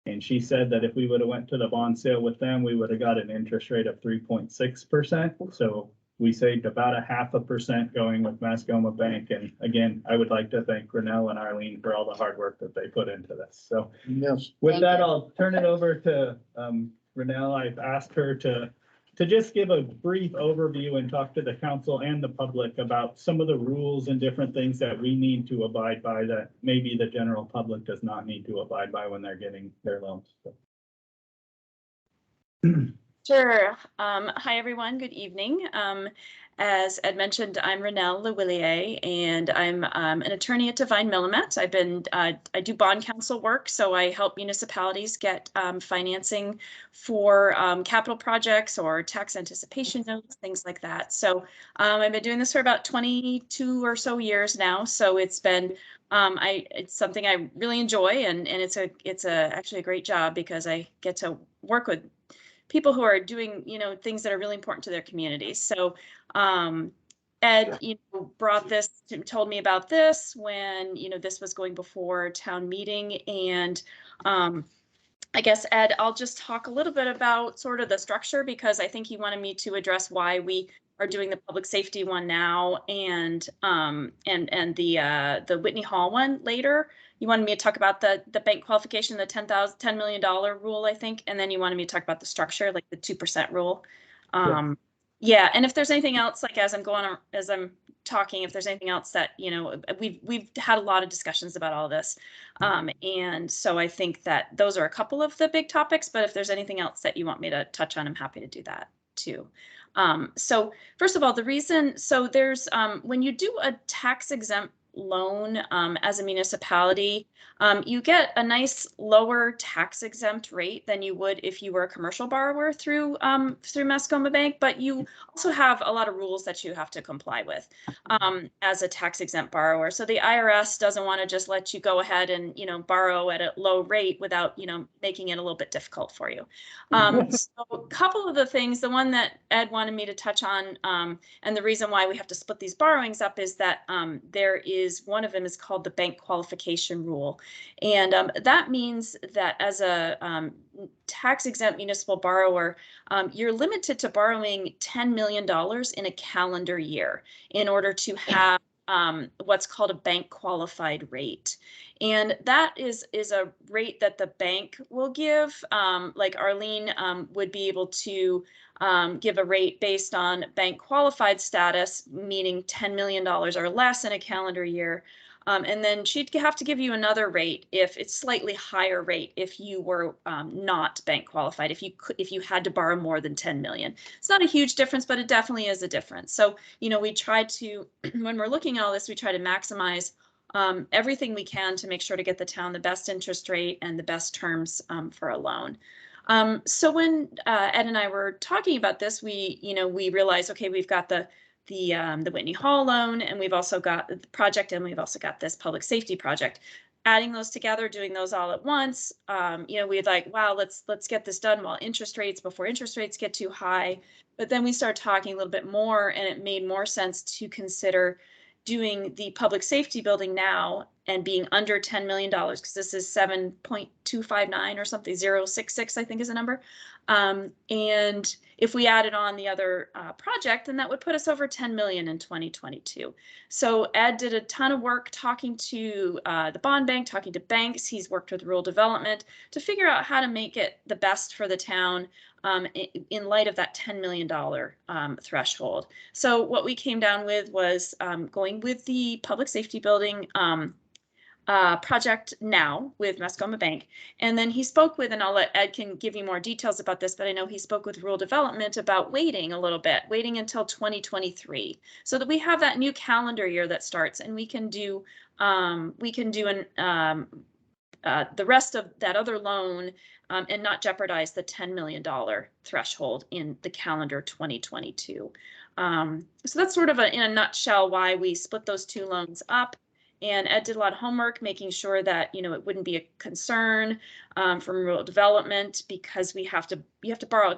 and she said that if we would have went to the bond sale with them, we would have got an interest rate of 3.6%. So we saved about 0.5% going with Mascoma Bank. And again, I would like to thank Renell and Arlene for all the hard work that they put into this. So Yes. with Thank that, you. I'll turn it over to Renell. I've asked her to just give a brief overview and talk to the council and the public about some of the rules and different things that we need to abide by that maybe the general public does not need to abide by when they're getting their loans. Sure. Hi, everyone. Good evening. As Ed mentioned, I'm Renell LeWillier, and I'm an attorney at Divine Millmet. I do bond counsel work, so I help municipalities get financing for capital projects or tax anticipation notes, things like that. So I've been doing this for about 22 or so years now. So it's been it's something I really enjoy, and it's actually a great job because I get to work with people who are doing, things that are really important to their communities. So Ed, told me about this when, this was going before town meeting. And I guess, Ed, I'll just talk a little bit about sort of the structure, because I think he wanted me to address why we are doing the public safety one now and the Whitney Hall one later. You wanted me to talk about the bank qualification, the $10 million rule, I think, and then you wanted me to talk about the structure, like the 2% rule. Yeah, and if there's anything else, like as I'm talking, if there's anything else that we've had a lot of discussions about all this, and so I think that those are a couple of the big topics. But if there's anything else that you want me to touch on, I'm happy to do that too. So first of all, there's when you do a tax exempt loan as a municipality, you get a nice lower tax exempt rate than you would if you were a commercial borrower through Mascoma Bank, but you also have a lot of rules that you have to comply with as a tax exempt borrower. So the IRS doesn't want to just let you go ahead and, borrow at a low rate without, making it a little bit difficult for you. So a couple of the things, the one that Ed wanted me to touch on, and the reason why we have to split these borrowings up is that there is, one of them is called the bank qualification rule. And that means that as a tax exempt municipal borrower, you're limited to borrowing $10 million in a calendar year in order to have what's called a bank qualified rate. And that is a rate that the bank will give. Like Arlene would be able to give a rate based on bank qualified status, meaning $10 million or less in a calendar year. And then she'd have to give you another rate if it's slightly higher rate if you were not bank qualified, if you had to borrow more than 10 million. It's not a huge difference, but it definitely is a difference. So, we try to, when we're looking at all this, we try to maximize everything we can to make sure to get the town the best interest rate and the best terms for a loan. So when Ed and I were talking about this, we realized, okay, we've got the Whitney Hall loan, and we've also got the project, and we've also got this public safety project. Adding those together, doing those all at once, we'd like, wow, let's get this done before interest rates get too high. But then we started talking a little bit more, and it made more sense to consider doing the public safety building now and being under $10 million, because this is 7.259 or something, 066, I think is the number. And if we added on the other project, then that would put us over 10 million in 2022. So Ed did a ton of work talking to the bond bank, talking to banks. He's worked with rural development to figure out how to make it the best for the town in light of that $10 million threshold. So what we came down with was going with the public safety building project now with Mascoma Bank. And then he spoke with, and I'll let Ed can give you more details about this, but I know he spoke with rural development about waiting a little bit, waiting until 2023, so that we have that new calendar year that starts, and we can do the rest of that other loan and not jeopardize the $10 million threshold in the calendar 2022. So that's sort of in a nutshell why we split those two loans up. And Ed did a lot of homework, making sure that, it wouldn't be a concern from rural development, because you have to borrow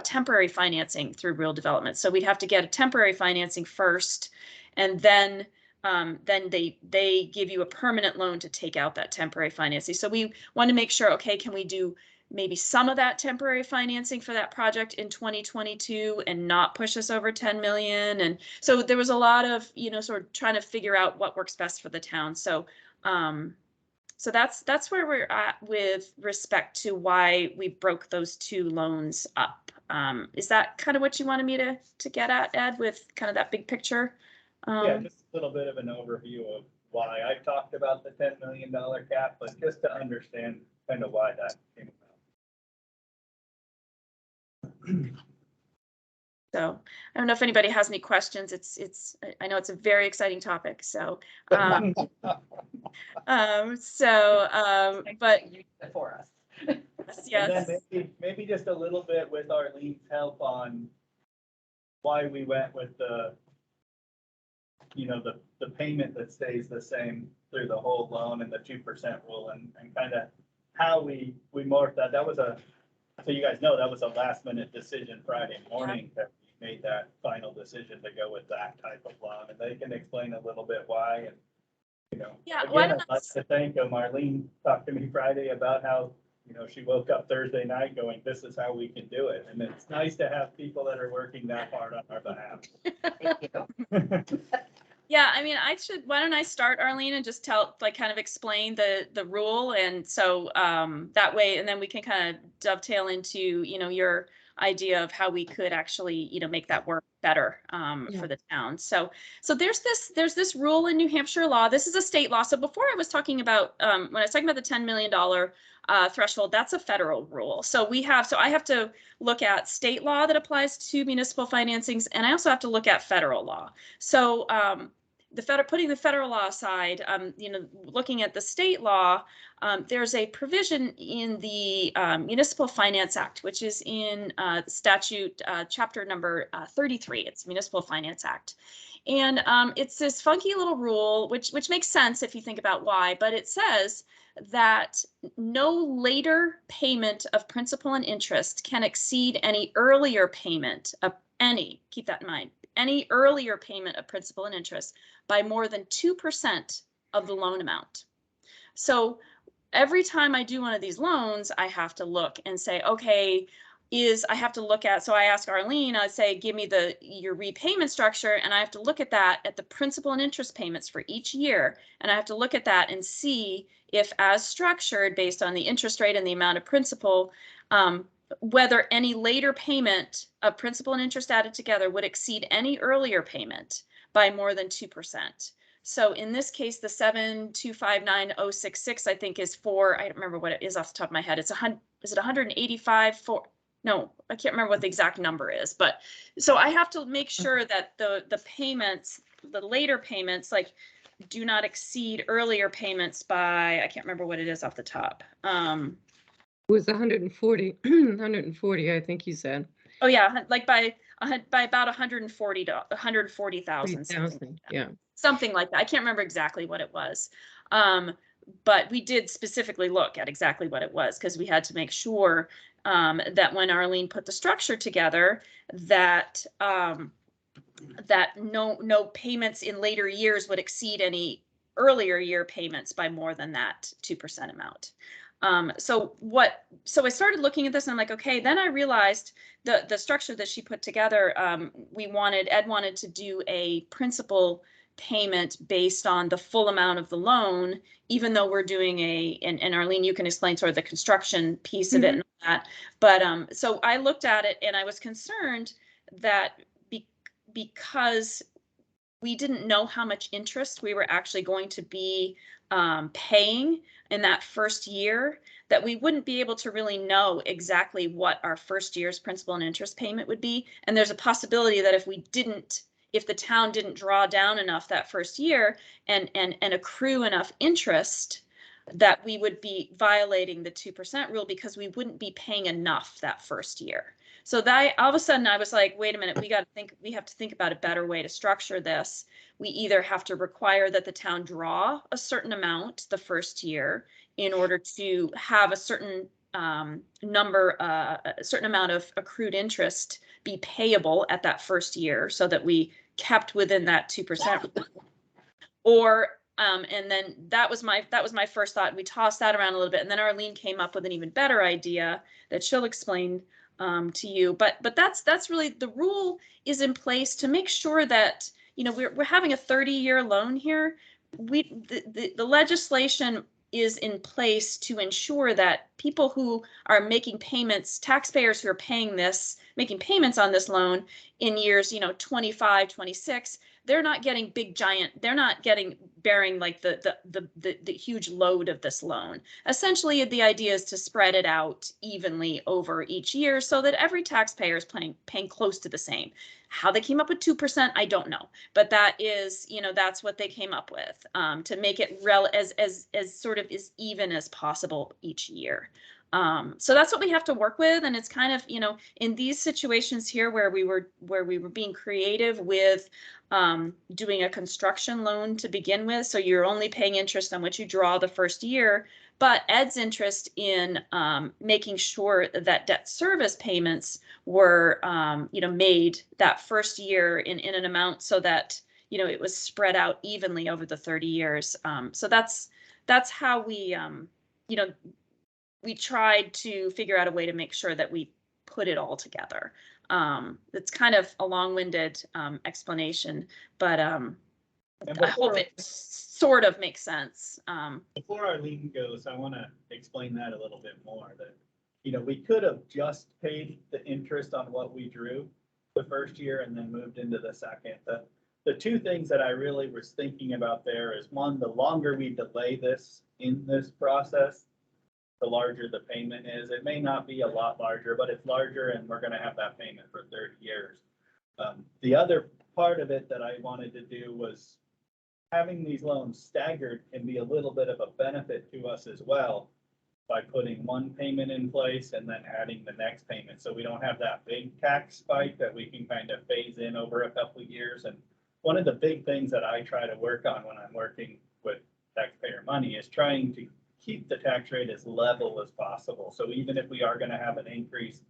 temporary financing through rural development. So we'd have to get a temporary financing first, and then they give you a permanent loan to take out that temporary financing. So we want to make sure, okay, can we do maybe some of that temporary financing for that project in 2022 and not push us over 10 million? And so there was a lot of, sort of trying to figure out what works best for the town. So so that's where we're at with respect to why we broke those two loans up. Is that kind of what you wanted me to get at, Ed, with kind of that big picture? Yeah, just a little bit of an overview of why I talked about the $10 million cap, but just to understand kind of why that came about. So I don't know if anybody has any questions. I know it's a very exciting topic. So, but for us. Yes. And then maybe just a little bit with Arlene's help on why we went with the payment that stays the same through the whole loan and the 2% rule, and kind of how we morphed that. That was so you guys know, that was a last minute decision Friday morning that we made that final decision to go with that type of loan, and they can explain a little bit why. And Yeah, again, I'd like to thank Marlene talked to me Friday about how she woke up Thursday night going, this is how we can do it. And it's nice to have people that are working that hard on our behalf. Thank you. Yeah, I mean, why don't I start, Arlene, and just kind of explain the rule, and so that way, and then we can kind of dovetail into, your idea of how we could actually, make that work better for the town. So there's this rule in New Hampshire law. This is a state law. So before I was talking about, when I was talking about the $10 million threshold, that's a federal rule. So I have to look at state law that applies to municipal financings, and I also have to look at federal law. So putting the federal law aside, looking at the state law, there's a provision in the Municipal Finance Act, which is in statute chapter number 33. It's Municipal Finance Act. And it's this funky little rule, which makes sense if you think about why, but it says that no later payment of principal and interest can exceed any earlier payment of keep that in mind, any earlier payment of principal and interest by more than 2% of the loan amount. So every time I do one of these loans, I have to look and say, okay, I have to look at, so I ask Arlene, I say, give me your repayment structure, and I have to look at that at the principal and interest payments for each year. And I have to look at that and see if, as structured based on the interest rate and the amount of principal, whether any later payment of principal and interest added together would exceed any earlier payment by more than 2%. So in this case, the 7259066, I think, is for, I don't remember what it is off the top of my head. Is it 185 for? No, I can't remember what the exact number is, but so I have to make sure that the payments, the later payments, like, do not exceed earlier payments by, I can't remember what it is off the top. It was 140, 140, I think you said. Oh yeah, like by about 140,000. Yeah. Something like that. I can't remember exactly what it was. But we did specifically look at exactly what it was, because we had to make sure that when Arlene put the structure together, that that no payments in later years would exceed any earlier year payments by more than that 2% amount. So I started looking at this and I'm like, okay, then I realized the structure that she put together, Ed wanted to do a principal payment based on the full amount of the loan, even though we're doing and Arlene, you can explain sort of the construction piece of it and all that. But so I looked at it and I was concerned that because we didn't know how much interest we were actually going to be paying in that first year, that we wouldn't be able to really know exactly what our first year's principal and interest payment would be. And there's a possibility that if the town didn't draw down enough that first year and accrue enough interest, that we would be violating the 2% rule because we wouldn't be paying enough that first year. So that all of a sudden I was like, wait a minute, we have to think about a better way to structure this. We either have to require that the town draw a certain amount the first year in order to have a certain a certain amount of accrued interest be payable at that first year so that we kept within that 2%. Or and then that was my first thought. We tossed that around a little bit, and then Arlene came up with an even better idea that she'll explain to you. But that's really, the rule is in place to make sure that, we're having a 30-year loan here. The legislation is in place to ensure that people who are making payments, taxpayers who are making payments on this loan in years, 25, 26, they're not getting they're not bearing like the huge load of this loan. Essentially, the idea is to spread it out evenly over each year so that every taxpayer is paying close to the same. How they came up with 2%, I don't know, but that is, that's what they came up with, to make it as sort of as even as possible each year. So that's what we have to work with, and it's kind of, in these situations here where we were being creative with doing a construction loan to begin with, so you're only paying interest on what you draw the first year. But Ed's interest in making sure that debt service payments were, made that first year in an amount so that, it was spread out evenly over the 30 years. So that's how we, we tried to figure out a way to make sure that we put it all together. It's kind of a long-winded explanation, but I hope it sort of makes sense. Before Arlene goes, I want to explain that a little bit more, that, we could have just paid the interest on what we drew the first year and then moved into the second. The two things that I really was thinking about there is, one, the longer we delay this in this process, the larger the payment is. It may not be a lot larger, but it's larger, and we're going to have that payment for 30 years. The other part of it that I wanted to do was having these loans staggered can be a little bit of a benefit to us as well by putting one payment in place and then adding the next payment. So we don't have that big tax spike that we can kind of phase in over a couple of years. And one of the big things that I try to work on when I'm working with taxpayer money is trying to keep the tax rate as level as possible. So even if we are going to have an increase,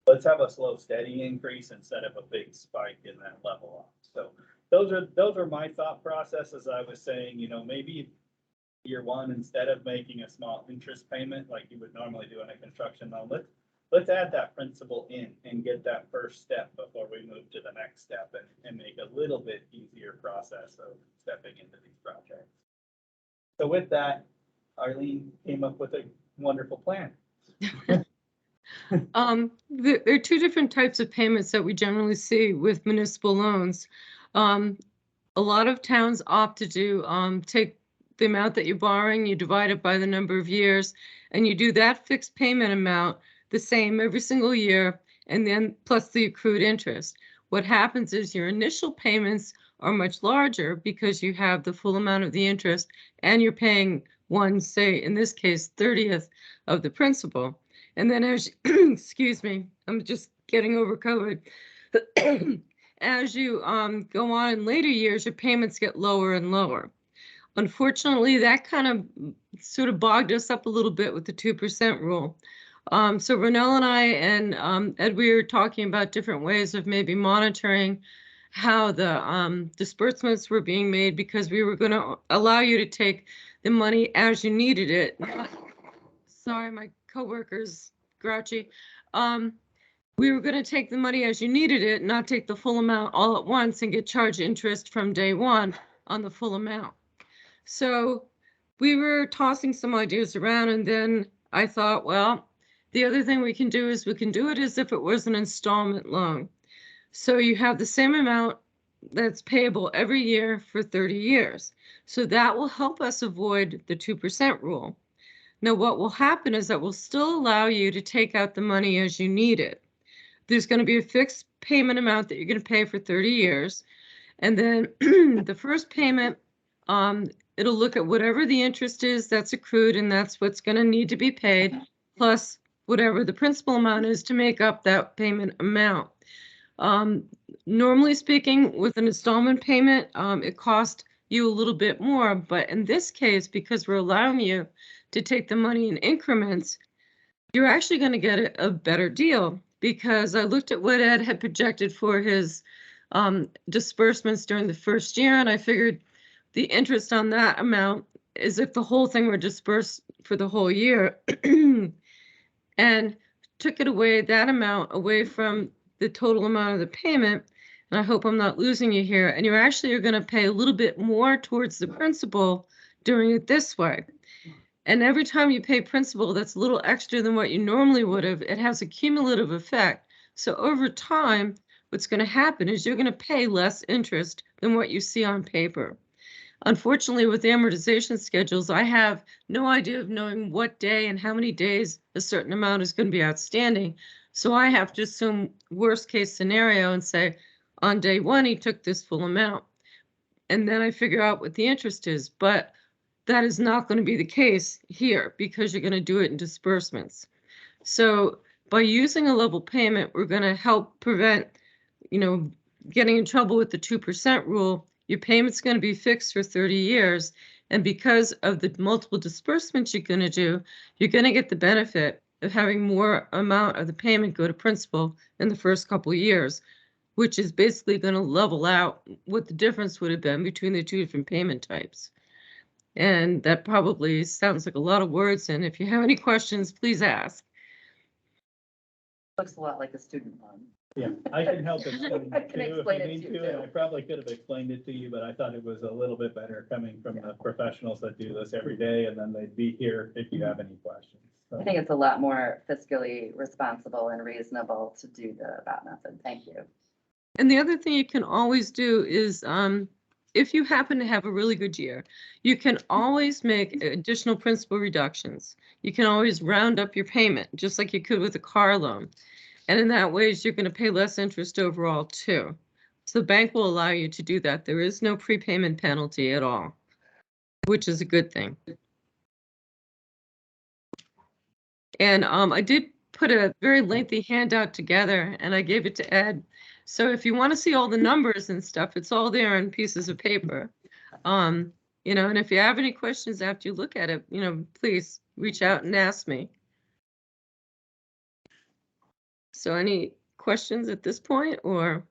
let's have a slow, steady increase instead of a big spike in that level up. So those are my thought processes. I was saying, you know, maybe year one, instead of making a small interest payment like you would normally do in a construction loan, let's add that principal in and get that first step before we move to the next step and make a little bit easier process of stepping into these projects. So with that, Arlene came up with a wonderful plan. There are two different types of payments that we generally see with municipal loans. A lot of towns opt to do, take the amount that you're borrowing, you divide it by the number of years, and you do that fixed payment amount the same every single year, and then plus the accrued interest. What happens is your initial payments are much larger because you have the full amount of the interest and you're paying one, say, in this case, 30th of the principal. And then as, excuse me, I'm just getting over COVID. As you go on in later years, your payments get lower and lower. Unfortunately, that kind of sort of bogged us up a little bit with the 2% rule. So Ronell and I and Ed, we were talking about different ways of maybe monitoring how the disbursements were being made, because we were going to allow you to take the money as you needed it. Sorry, my coworker's grouchy. We were going to take the money as you needed it, not take the full amount all at once and get charged interest from day one on the full amount. So we were tossing some ideas around, and then I thought, well, the other thing we can do is we can do it as if it was an installment loan. So you have the same amount that's payable every year for 30 years. So that will help us avoid the 2% rule. Now, what will happen is that we'll still allow you to take out the money as you need it. There's going to be a fixed payment amount that you're going to pay for 30 years. And then the first payment, it'll look at whatever the interest is that's accrued, and that's what's going to need to be paid, plus whatever the principal amount is to make up that payment amount. Normally speaking, with an installment payment, it costs you a little bit more, but in this case, because we're allowing you to take the money in increments, you're actually going to get a better deal, because I looked at what Ed had projected for his disbursements during the first year, and I figured the interest on that amount is if the whole thing were dispersed for the whole year, and took it away, that amount away from the total amount of the payment. And I hope I'm not losing you here. And you actually are going to pay a little bit more towards the principal doing it this way. And every time you pay principal, that's a little extra than what you normally would have. It has a cumulative effect. So over time, what's going to happen is you're going to pay less interest than what you see on paper. Unfortunately, with the amortization schedules, I have no idea of knowing what day and how many days a certain amount is going to be outstanding. So I have to assume worst case scenario and say, on day one, he took this full amount. And then I figure out what the interest is. But that is not going to be the case here, because you're going to do it in disbursements. So by using a level payment, we're going to help prevent, getting in trouble with the 2% rule. Your payment's going to be fixed for 30 years. And because of the multiple disbursements you're going to do, you're going to get the benefit of having more amount of the payment go to principal in the first couple of years, which is basically going to level out what the difference would have been between the two different payment types. And that probably sounds like a lot of words. And if you have any questions, please ask. Looks a lot like a student loan. Yeah, I can help explain I it can too if explain you it need to you to, and too. I probably could have explained it to you, but I thought it was a little bit better coming from the professionals that do this every day, and then they'd be here if you have any questions. So, I think it's a lot more fiscally responsible and reasonable to do the VAT method. Thank you. And the other thing you can always do is, if you happen to have a really good year, you can always make additional principal reductions. You can always round up your payment, just like you could with a car loan. And in that way, you're going to pay less interest overall too. So the bank will allow you to do that. There is no prepayment penalty at all, which is a good thing. And I did put a very lengthy handout together and I gave it to Ed. So if you want to see all the numbers and stuff, it's all there on pieces of paper. You know, and if you have any questions after you look at it, you know, please reach out and ask me. So any questions at this point or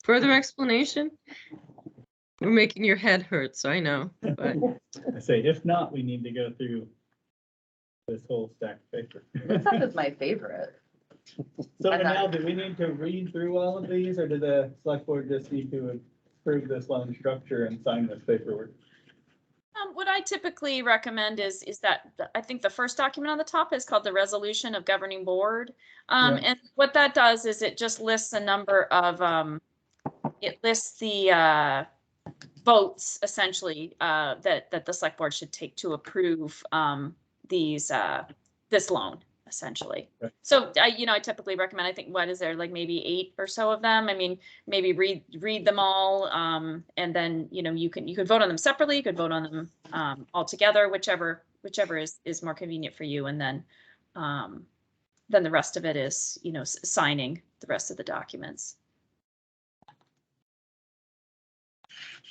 further explanation? We're making your head hurt, so I know, but I say, if not, we need to go through this whole stack of paper. This stuff is my favorite. So I'm not- now, do we need to read through all of these, or do the select board just need to approve this loan structure and sign this paperwork? What I typically recommend is that I think the first document on the top is called the Resolution of Governing Board. Yeah. And what that does is it just lists a number of, it lists the votes essentially that the select board should take to approve this loan essentially. Right. So I typically recommend, I think, what is there, like maybe 8 or so of them? I mean, maybe read them all, and then you could vote on them separately. You could vote on them all together, whichever is more convenient for you. And then the rest of it is signing the rest of the documents.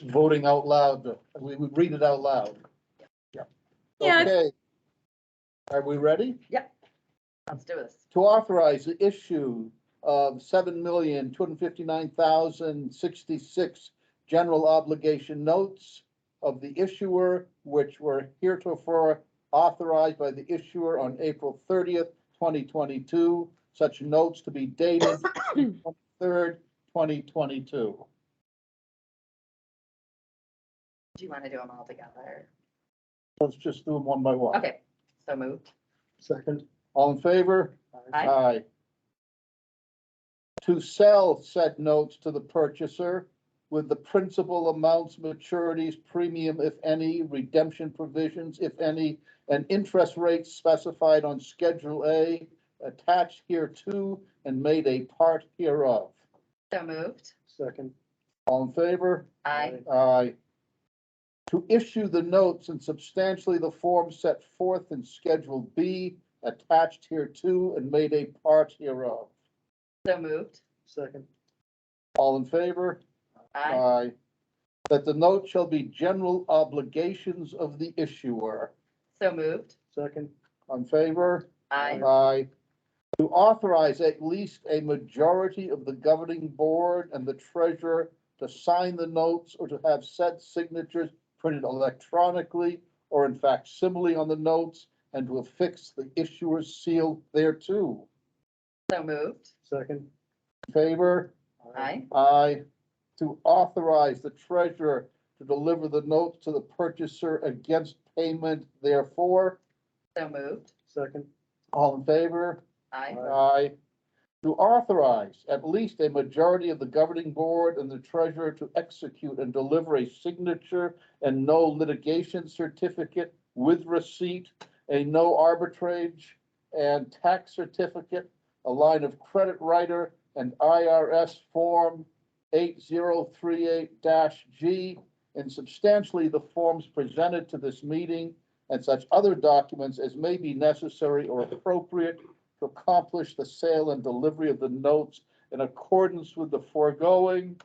Voting out loud, we would read it out loud. Yeah. Okay. Are we ready? Let's do this. To authorize the issue of 7,259,066 general obligation notes of the issuer, which were heretofore authorized by the issuer on April 30th, 2022, such notes to be dated 23rd, 2022. Do you want to do them all together? Let's just do them one by one. Okay, so moved. Second. All in favor? Aye. To sell said notes to the purchaser with the principal amounts, maturities, premium, if any, redemption provisions, if any, and interest rates specified on Schedule A, attached hereto and made a part hereof. So moved. Second. All in favor? Aye. Aye. To issue the notes in substantially the form set forth in Schedule B, attached hereto and made a part hereof. So moved. Second. All in favor? Aye. That the note shall be general obligations of the issuer. So moved. Second. On favor? Aye. Aye. To authorize at least a majority of the governing board and the treasurer to sign the notes or to have said signatures printed electronically or in facsimile on the notes and to affix the issuer's seal thereto. So moved. Second. Favor? Aye. Aye. To authorize the treasurer to deliver the notes to the purchaser against payment therefore. So moved. Second. All in favor? Aye. Aye. To authorize at least a majority of the governing board and the treasurer to execute and deliver a signature and no litigation certificate with receipt, a no arbitrage and tax certificate, a line of credit writer and IRS form 8038-G, and substantially the forms presented to this meeting and such other documents as may be necessary or appropriate to accomplish the sale and delivery of the notes in accordance with the foregoing.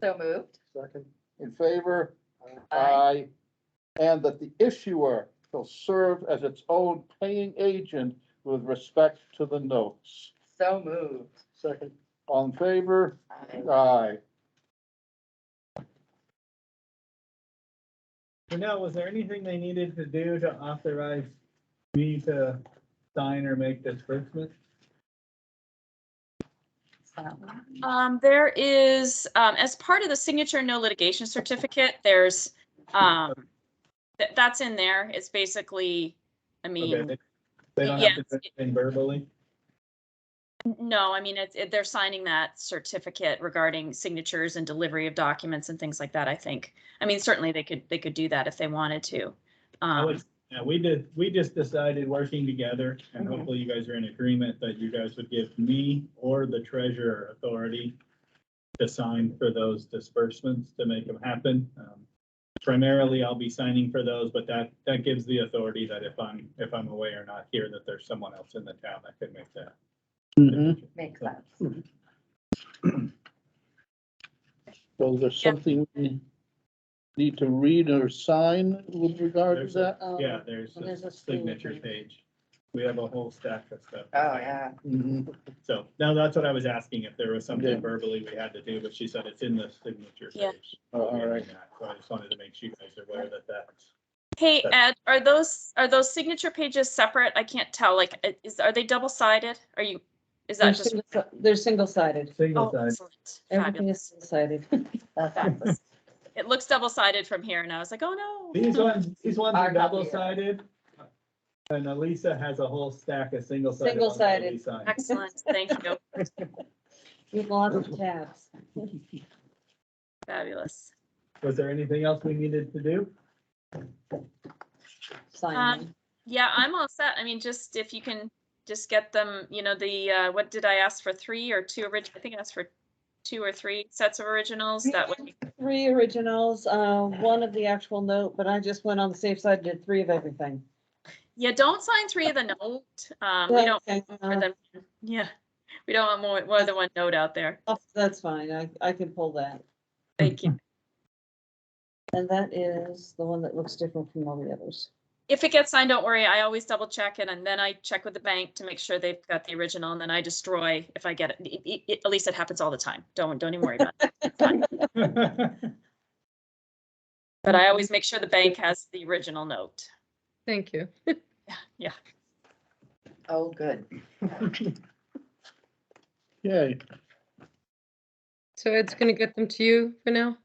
So moved. Second. In favor? Aye. And that the issuer shall serve as its own paying agent with respect to the notes. So moved. Second. All in favor? Aye. Aye. So now, was there anything they needed to do to authorize me to sign or make disbursement? There is, as part of the signature no litigation certificate, there's, that's in there. It's basically, I mean, Okay, they don't yeah, have to do anything verbally? no, I mean, they're signing that certificate regarding signatures and delivery of documents and things like that, I think. I mean, certainly they could do that if they wanted to. Yeah, we just decided working together, and hopefully you guys are in agreement that you guys would give me or the treasurer authority to sign for those disbursements to make them happen. Primarily, I'll be signing for those, but that gives the authority that if I'm away or not here, that there's someone else in the town that can make that. Makes sense. So is there something we need to read or sign with regard to There's that? Yeah, there's there's a a signature signature. page. We have a whole stack of stuff. Oh, yeah. Mhm. So, now that's what I was asking, if there was Yeah. something verbally we had to do, but she said it's in the signature Yeah. page. All right. So I just wanted to make sure you guys are aware that that's. Hey, Ed, are those signature pages separate? I can't tell, like, are they double-sided? Is that just? They're single-sided. Oh, excellent. Everything Fabulous. is single-sided. Fabulous. It looks double-sided from here, and I was like, oh, no. These ones Our are copy. double-sided. And Elisa has a whole stack of single-sided. ones that we Single-sided. signed. Excellent, thank you. You have lots of tabs. Fabulous. Was there anything else we needed to do? Sign them. Yeah, I'm all set. I mean, just if you can just get them, what did I ask for, 3 or 2 I think I asked for 2 or 3 sets of originals. That would be, 3 originals, 1 of the actual note, but I just went on the safe side, did 3 of everything. yeah, don't sign 3 of the note. We don't Okay, want more than, yeah, we don't want more than 1 note out there. That's fine, I can pull that. Thank you. And that is the one that looks different from all the others. If it gets signed, don't worry. I always double check it, and then I check with the bank to make sure they've got the original, and then I destroy if I get it. At least it happens all the time. Don't even worry about it. It's fine. But I always make sure the bank has the original note. Thank you. Yeah. Oh, good. Okay, So Ed's gonna get them to you for now?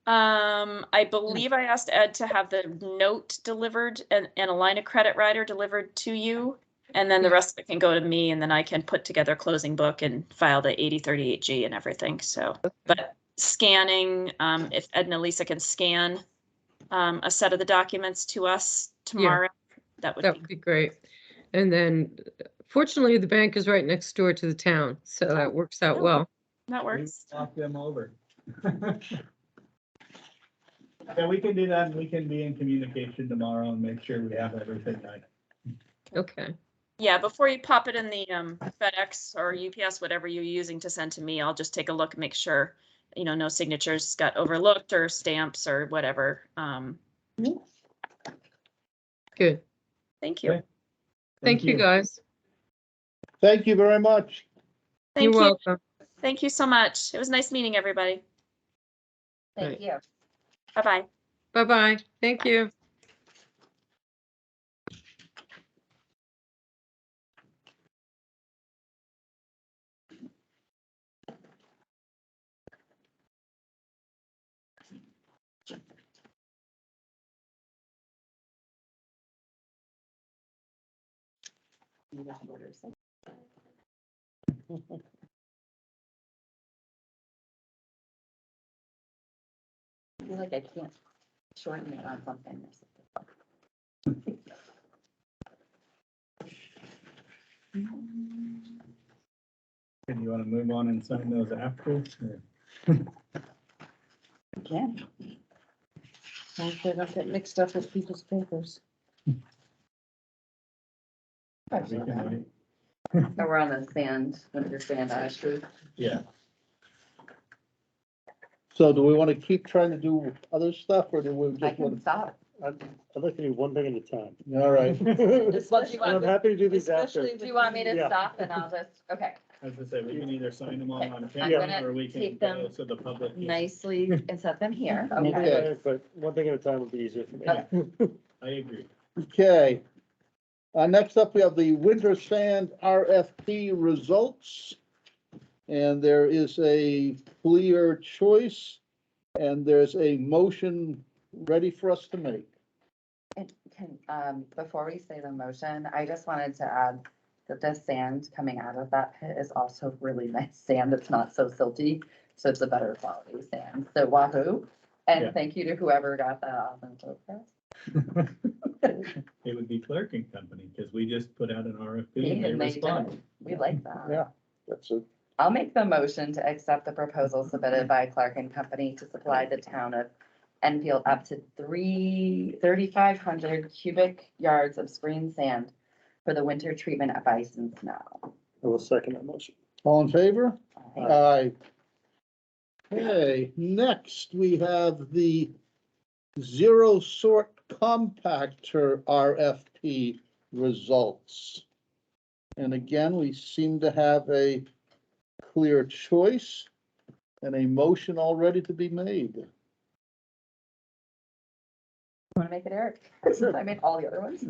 I believe I asked Ed to have the note delivered and a line of credit rider delivered to you. And then the rest of it can go to me, and then I can put together a closing book and file the 8038G and everything. So, but scanning, if Ed and Elisa can scan a set of the documents to us tomorrow, that That would be great. And then fortunately, the bank is right next door to the town, so that works out well. that works. Walk them over. Yeah, we can do that, and we can be in communication tomorrow and make sure we have everything right. Okay, Yeah, before you pop it in the FedEx or UPS, whatever you're using to send to me, I'll just take a look and make sure, no signatures got overlooked or stamps or whatever. good. Thank you. Okay. Thank you, guys. thank you very much. Thank You're you. welcome. Thank you so much. It was nice meeting everybody. Thank Right. you. Bye-bye. Bye-bye. Thank you. I feel like I can't shorten it on something. And you want to move on and sign those after? or- Again. Hopefully I don't get mixed up with people's papers. we can wait. So we're on the sand, winter sand ash tree. Yeah, So do we want to keep trying to do other stuff, or do we I just can want stop. I'd like to do one thing at a time. to? All right, Especially And I'm happy to do these after. Especially Do you want me to Yeah. stop and I'll just, okay, as I say, we can either sign them all on I'm camera, gonna or we can take go them so the public. can- nicely and set them here. Okay. Okay. But one thing at a time would be easier for me. Okay. I agree. okay. Next up, we have the winter sand RFP results. And there is a clear choice, and there's a motion ready for us to make. And before we say the motion, I just wanted to add that the sand coming out of that pit is also really nice sand. It's not so silty, so it's a better quality sand. So wahoo! Yeah. And thank you to whoever got that awesome quote for us. It would be Clerk and Company, because we just put out an RFP and And they they responded. did. We like that. Yeah, that's a I'll make the motion to accept the proposal submitted by Clark and Company to supply the town of Enfield up to 3,500 cubic yards of screen sand for the winter treatment of ice and snow. I will second that motion. All in favor? Aye. Aye. Okay, next we have the zero sort compactor RFP results. And again, we seem to have a clear choice and a motion already to be made. Want to make it, Eric? I made all the other ones.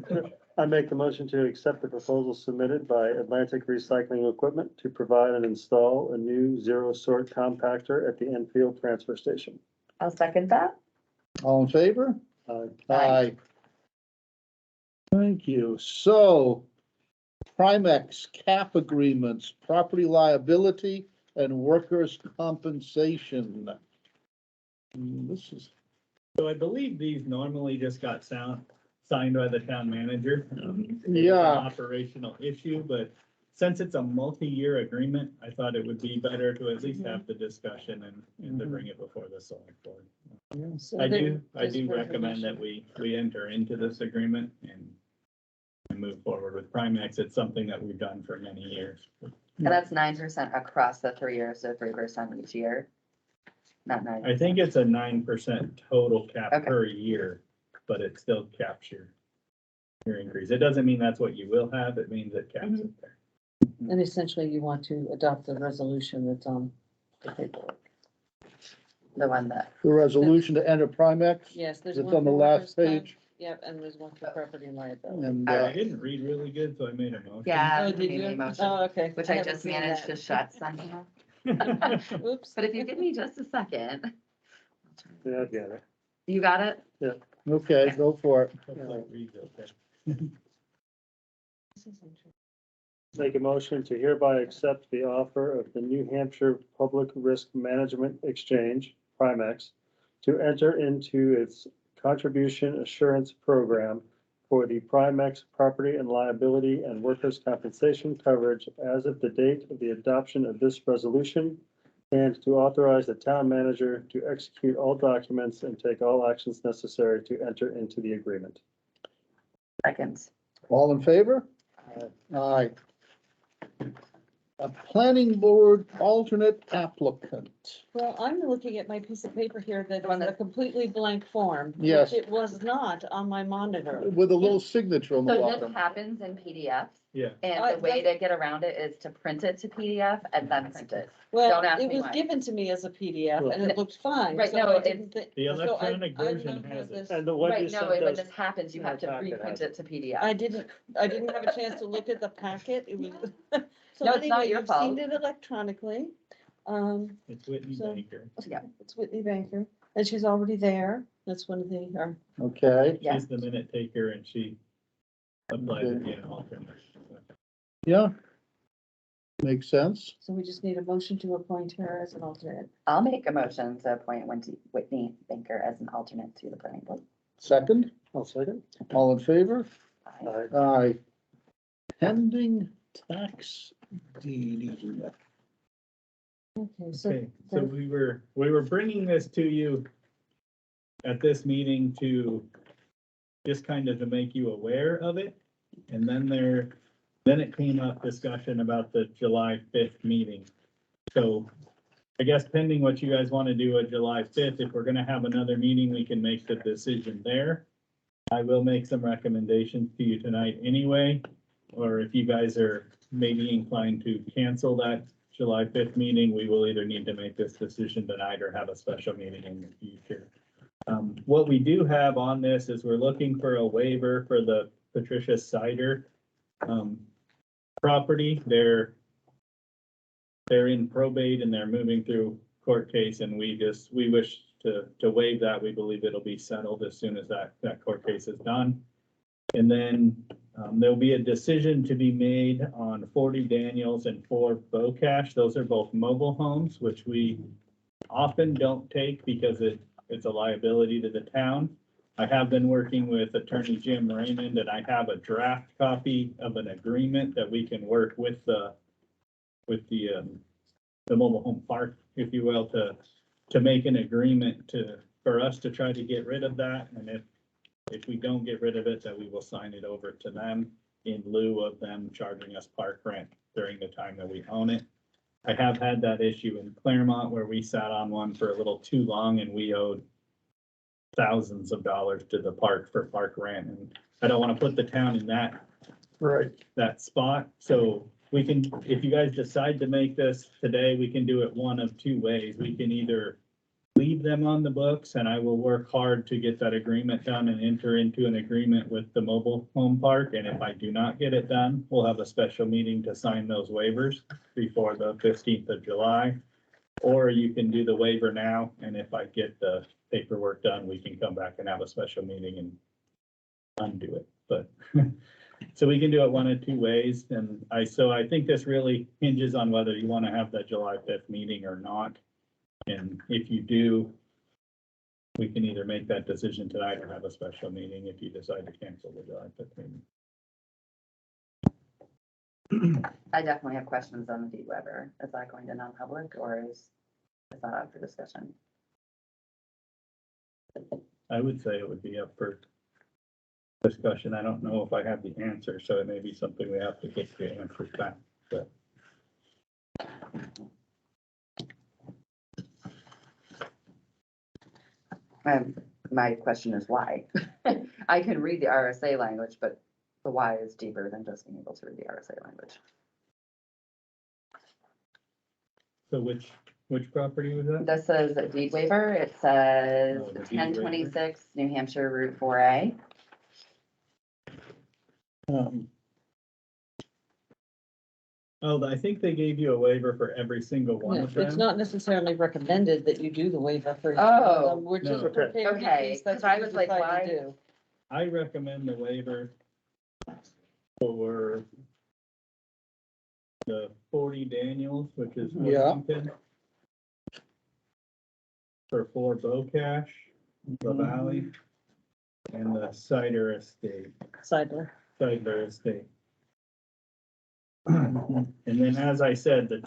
I make the motion to accept the proposal submitted by Atlantic Recycling Equipment to provide and install a new zero sort compactor at the Enfield Transfer Station. I'll second that. All in favor? Aye. Aye. Thank you. So Primex cap agreements, property liability and workers' compensation. This is, So I believe these normally just got signed by the town manager. It was an Yeah. Operational issue, but since it's a multi-year agreement, I thought it would be better to at least have the discussion and to bring it before the select board. So I there- do this recommend that we enter into this agreement and move forward with Primex. It's something that we've done for many years. And that's 9% across the 3 years, so 3% each year. Not 9. I think it's a 9% total cap Okay. per year, but it still caps your increase. It doesn't mean that's what you will have. It means it caps it there. And essentially you want to adopt the resolution that's on the paperwork. The one that, the resolution to enter Primex. Yes, there's It's one. on the for last workers' comp. page. Yep, and there's one for property and liability. And, I didn't read really good, so I made a motion. yeah, Oh, did made you? a motion, Oh, okay. which I haven't just seen managed to that. shut somehow. Oops. But if you give me just a second, Yeah, I get it. you got it? okay, go for it. Hopefully it reads okay. This is interesting. Make a motion to hereby accept the offer of the New Hampshire Public Risk Management Exchange, Primex, to enter into its contribution assurance program for the Primex property and liability and workers' compensation coverage as of the date of the adoption of this resolution, and to authorize the town manager to execute all documents and take all actions necessary to enter into the agreement. Seconds. All in favor? Aye. A planning board alternate applicant. Well, I'm looking at my piece of paper here that The one is a that- completely blank form. which Yes. It was not on my monitor. With a little signature on the So this bottom. happens in PDFs, Yeah. and the way to get around it is to print it to PDF and then print it. Well, Don't ask it me was why. given to me as a PDF and it looked fine. Right, so no, I it's- didn't thi- The so I- electronic I don't version know has this- And the one you Right, no, sent when us, this happens, you in have the to packet reprint has it to PDF. I didn't have a chance to look at the packet. It was. So No, it's not anyway, your you've fault. seen it electronically. It's Whitney So- Baker. Yeah. It's Whitney Banker and she's already there. That's one of the, Okay, Yeah. She's the minute taker and she applied to be an alternate. yeah. Makes sense. so we just need a motion to appoint her as an alternate. I'll make a motion to appoint Whitney Banker as an alternate to the planning board. Second, I'll second. all in favor? Aye. Aye. Aye. Pending tax deed. Okay, so. Okay, so we were bringing this to you at this meeting to just kind of to make you aware of it. And then it came up discussion about the July 5th meeting. So I guess pending what you guys want to do at July 5th, if we're gonna have another meeting, we can make the decision there. I will make some recommendations to you tonight anyway, or if you guys are maybe inclined to cancel that July 5th meeting, we will either need to make this decision tonight or have a special meeting in the future. What we do have on this is we're looking for a waiver for the Patricia Cider property. They're in probate and they're moving through court case, and we wish to waive that. We believe it'll be settled as soon as that court case is done. And then there'll be a decision to be made on 40 Daniels and 4 Bocash. Those are both mobile homes, which we often don't take because it's a liability to the town. I have been working with Attorney Jim Raymond, and I have a draft copy of an agreement that we can work with the the mobile home park, if you will, to make an agreement for us to try to get rid of that. And if we don't get rid of it, then we will sign it over to them in lieu of them charging us park rent during the time that we own it. I have had that issue in Claremont where we sat on one for a little too long and we owed thousands of dollars to the park for park rent. And I don't want to put the town in that spot. So we can, if you guys decide to make this today, we can do it one of two ways. We can either leave them on the books and I will work hard to get that agreement done and enter into an agreement with the mobile home park. And if I do not get it done, we'll have a special meeting to sign those waivers before the 15th of July. Or you can do the waiver now, and if I get the paperwork done, we can come back and have a special meeting and undo it. But so we can do it one of two ways. And I think this really hinges on whether you want to have that July 5th meeting or not. And if you do, we can either make that decision tonight or have a special meeting if you decide to cancel the July 5th meeting. I definitely have questions on the deed waiver. Is that going to non-public or is that up for discussion? I would say it would be up for discussion. I don't know if I have the answer, so it may be something we have to get the answers back, but. My question is why? I can read the RSA language, but the why is deeper than just being able to read the RSA language. So which property was that? This is a deed waiver. It says Oh, the deed waiver. 1026 New Hampshire Route 4A. Oh, I think they gave you a waiver for every single one Yeah, of them. it's not necessarily recommended that you do the waiver for. each Oh, one of them. We're just no. prepared in Okay, case that's 'cause I what you was like, decide why? to do. I recommend the waiver for the 40 Daniels, which is Yeah. Washington. For 4 Bocash, the Valley, and the Cider Estate. Cider. Cider Estate. And then, as I said, the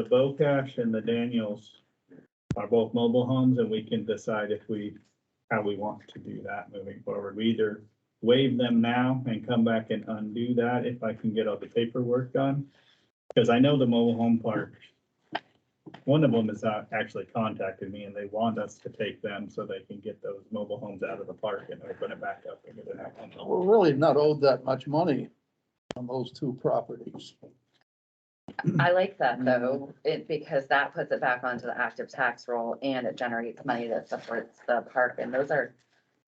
Bocash and the Daniels are both mobile homes, and we can decide how we want to do that moving forward. We either waive them now and come back and undo that if I can get all the paperwork done. Because I know the mobile home park, one of them has actually contacted me and they want us to take them so they can get those mobile homes out of the park and open it back up and get it out. We're really not owed that much money on those two properties. I like that though, because that puts it back onto the active tax roll and it generates money that supports the park. And those are,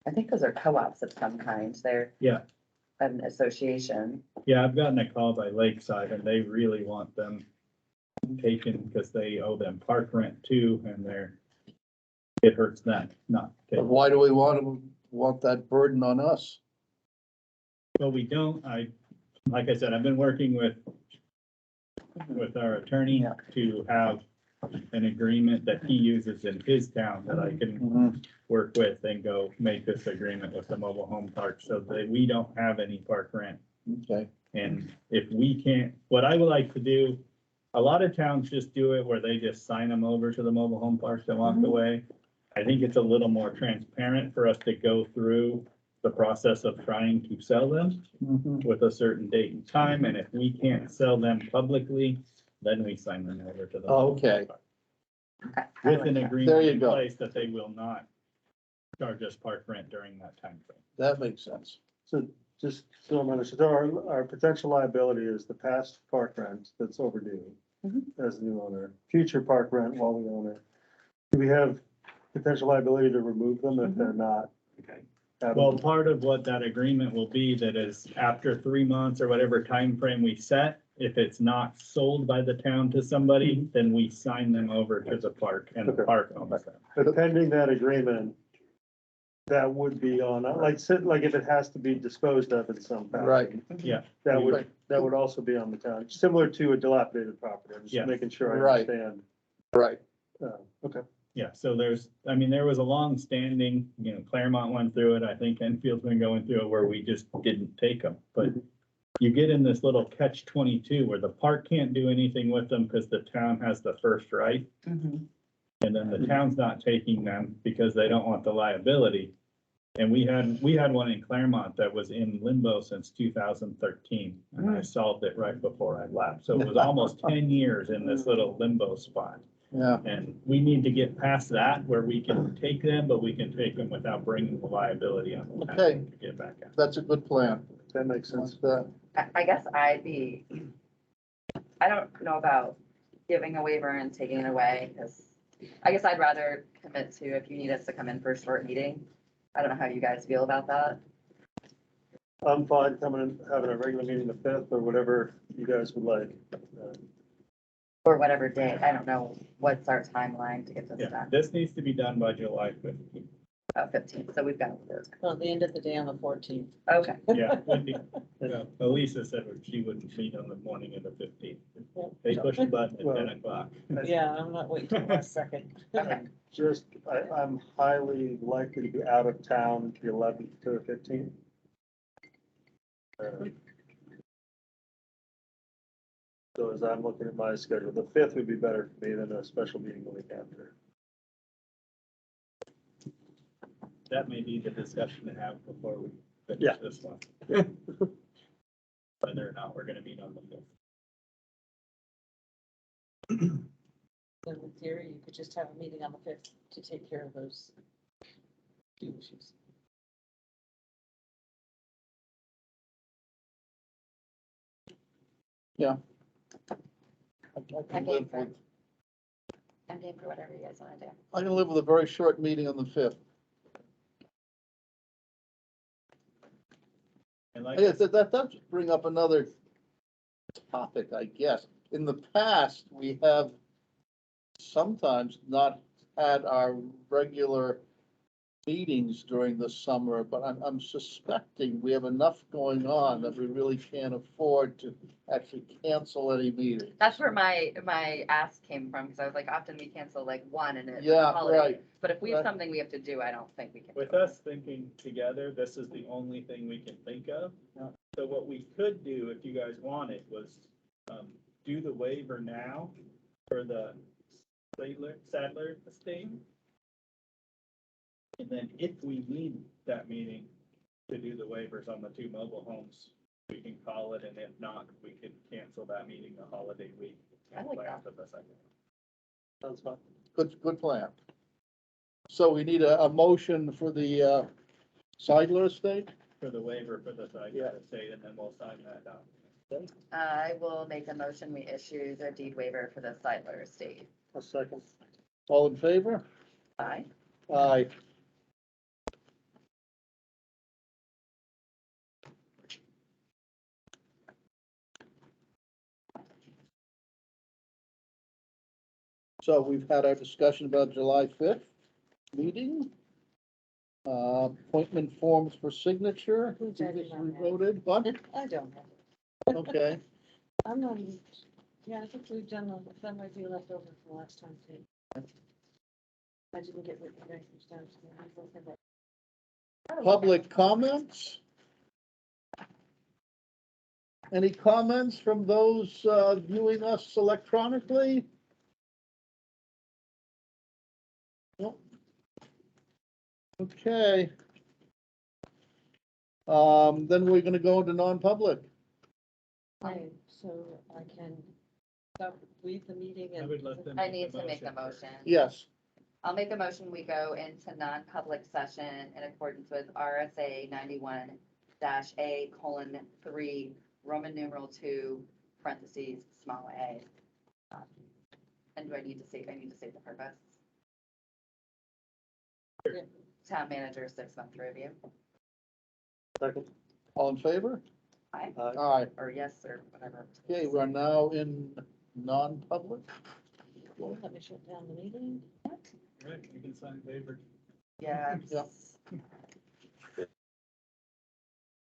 I think those are co-ops of some kind. They're Yeah. an association. Yeah, I've gotten a call by Lakeside and they really want them taken because they owe them park rent too, and it hurts them not to But take. why do we want that burden on us? But we don't, like I said, I've been working with our attorney Yeah. to have an agreement that he uses in his town that I can work with and go make this agreement with the mobile home park so that we don't have any park rent. Okay. And if we can't, what I would like to do, a lot of towns just do it where they just sign them over to the mobile home parks and walk away. I think it's a little more transparent for us to go through the process of trying to sell them with a certain date and time, and if we can't sell them publicly, then we sign them over to the. Okay. With an There agreement you in go. place that they will not charge us park rent during that time frame. That makes sense. So just so I'm understood, our potential liability is the past park rent that's overdue as the new owner, future park rent while we own it. Do we have potential liability to remove them if they're not? Well, part of what that agreement will be that is after 3 months or whatever time frame we set, if it's not sold by the town to somebody, then we sign them over to the park and the Okay. park owns them. But pending that agreement, that would be on, like if it has to be disposed of in some fashion. Right. Yeah. That would also be on the town, similar to a dilapidated property. I'm Yeah. just making sure I Right. understand. Right. Okay. Yeah, so there was a long standing, Claremont went through it. I think Enfield's been going through it where we just didn't take them. But you get in this little catch-22 where the park can't do anything with them because the town has the first right. Mhm. And then the town's not taking them because they don't want the liability. And we had one in Claremont that was in limbo since 2013, and I solved it right before I left. So it was almost 10 years in this little limbo spot. Yeah, And we need to get past that where we can take them, but we can take them without bringing the liability on the Okay. town to get back out. that's a good plan. That makes sense. I guess I don't know about giving a waiver and taking it away, because I guess I'd rather commit to if you need us to come in for a short meeting. I don't know how you guys feel about that. I'm fine coming and having a regular meeting the 5th or whatever you guys would like. Or whatever day, I don't know, what's our timeline to get this Yeah, done? this needs to be done by July 15th. 15th, so we've got to work. Well, the end of the day on the 14th. Okay, Yeah, Wendy, Elisa said she wouldn't meet on the morning of the 15th. They pushed the button at 10 o'clock. Yeah, I'm not waiting till the last second. okay. Just, I'm highly likely to be out of town the 11th to the 15th. So as I'm looking at my schedule, the 5th would be better for me than a special meeting the week after. That may be the discussion to have before we Yeah. finish this one. Whether or not we're gonna meet on the 5th. So in theory, you could just have a meeting on the 5th to take care of those two issues. I'm game for whatever you guys want to do. I can live with a very short meeting on the 5th. And like, Yes, that does bring up another topic, I guess. In the past, we have sometimes not had our regular meetings during the summer, but I'm suspecting we have enough going on that we really can't afford to actually cancel any meetings. That's where my ask came from, because I was like, often we cancel like one and it's a Yeah, holiday. right. But if we have Right. something we have to do, I don't think we can. with do it. us thinking together, this is the only thing we can think of. So what we could do, if you guys wanted, was, do the waiver now for the Sadler estate. And then if we need that meeting to do the waivers on the two mobile homes, we can call it, and if not, we could cancel that meeting the holiday week. I like that. After the second. Sounds fun. Good plan. So we need a motion for the Seidler estate? For the waiver for the Yeah. Sadler estate, and then we'll sign that down. I will make a motion, we issue the deed waiver for the Seidler estate. A second. All in favor? Aye. Aye. So we've had our discussion about July 5th meeting. Appointment forms for signature. Who's adding on We that? voted, what? I don't have it. Okay, I'm not, even- yeah, I think we've done, that might be left over from last time too. I didn't get what you guys was down to. I don't have that. public comments? Any comments from those viewing us electronically? Nope. Okay. Then we're gonna go into non-public. So I can stop, leave the meeting I and. would let them. I need to make the motion. Yes, I'll make a motion, we go into non-public session in accordance with RSA 91-A:3, Roman numeral 2, parentheses, small a. And do I need to say the purpose? Yeah. Town manager 6-month review, Second. all in favor? aye, Aye. or yes, or whatever. Okay, we're now in non-public. Let me shut down the meeting. Right, you can sign waiver. Yeah. Yeah.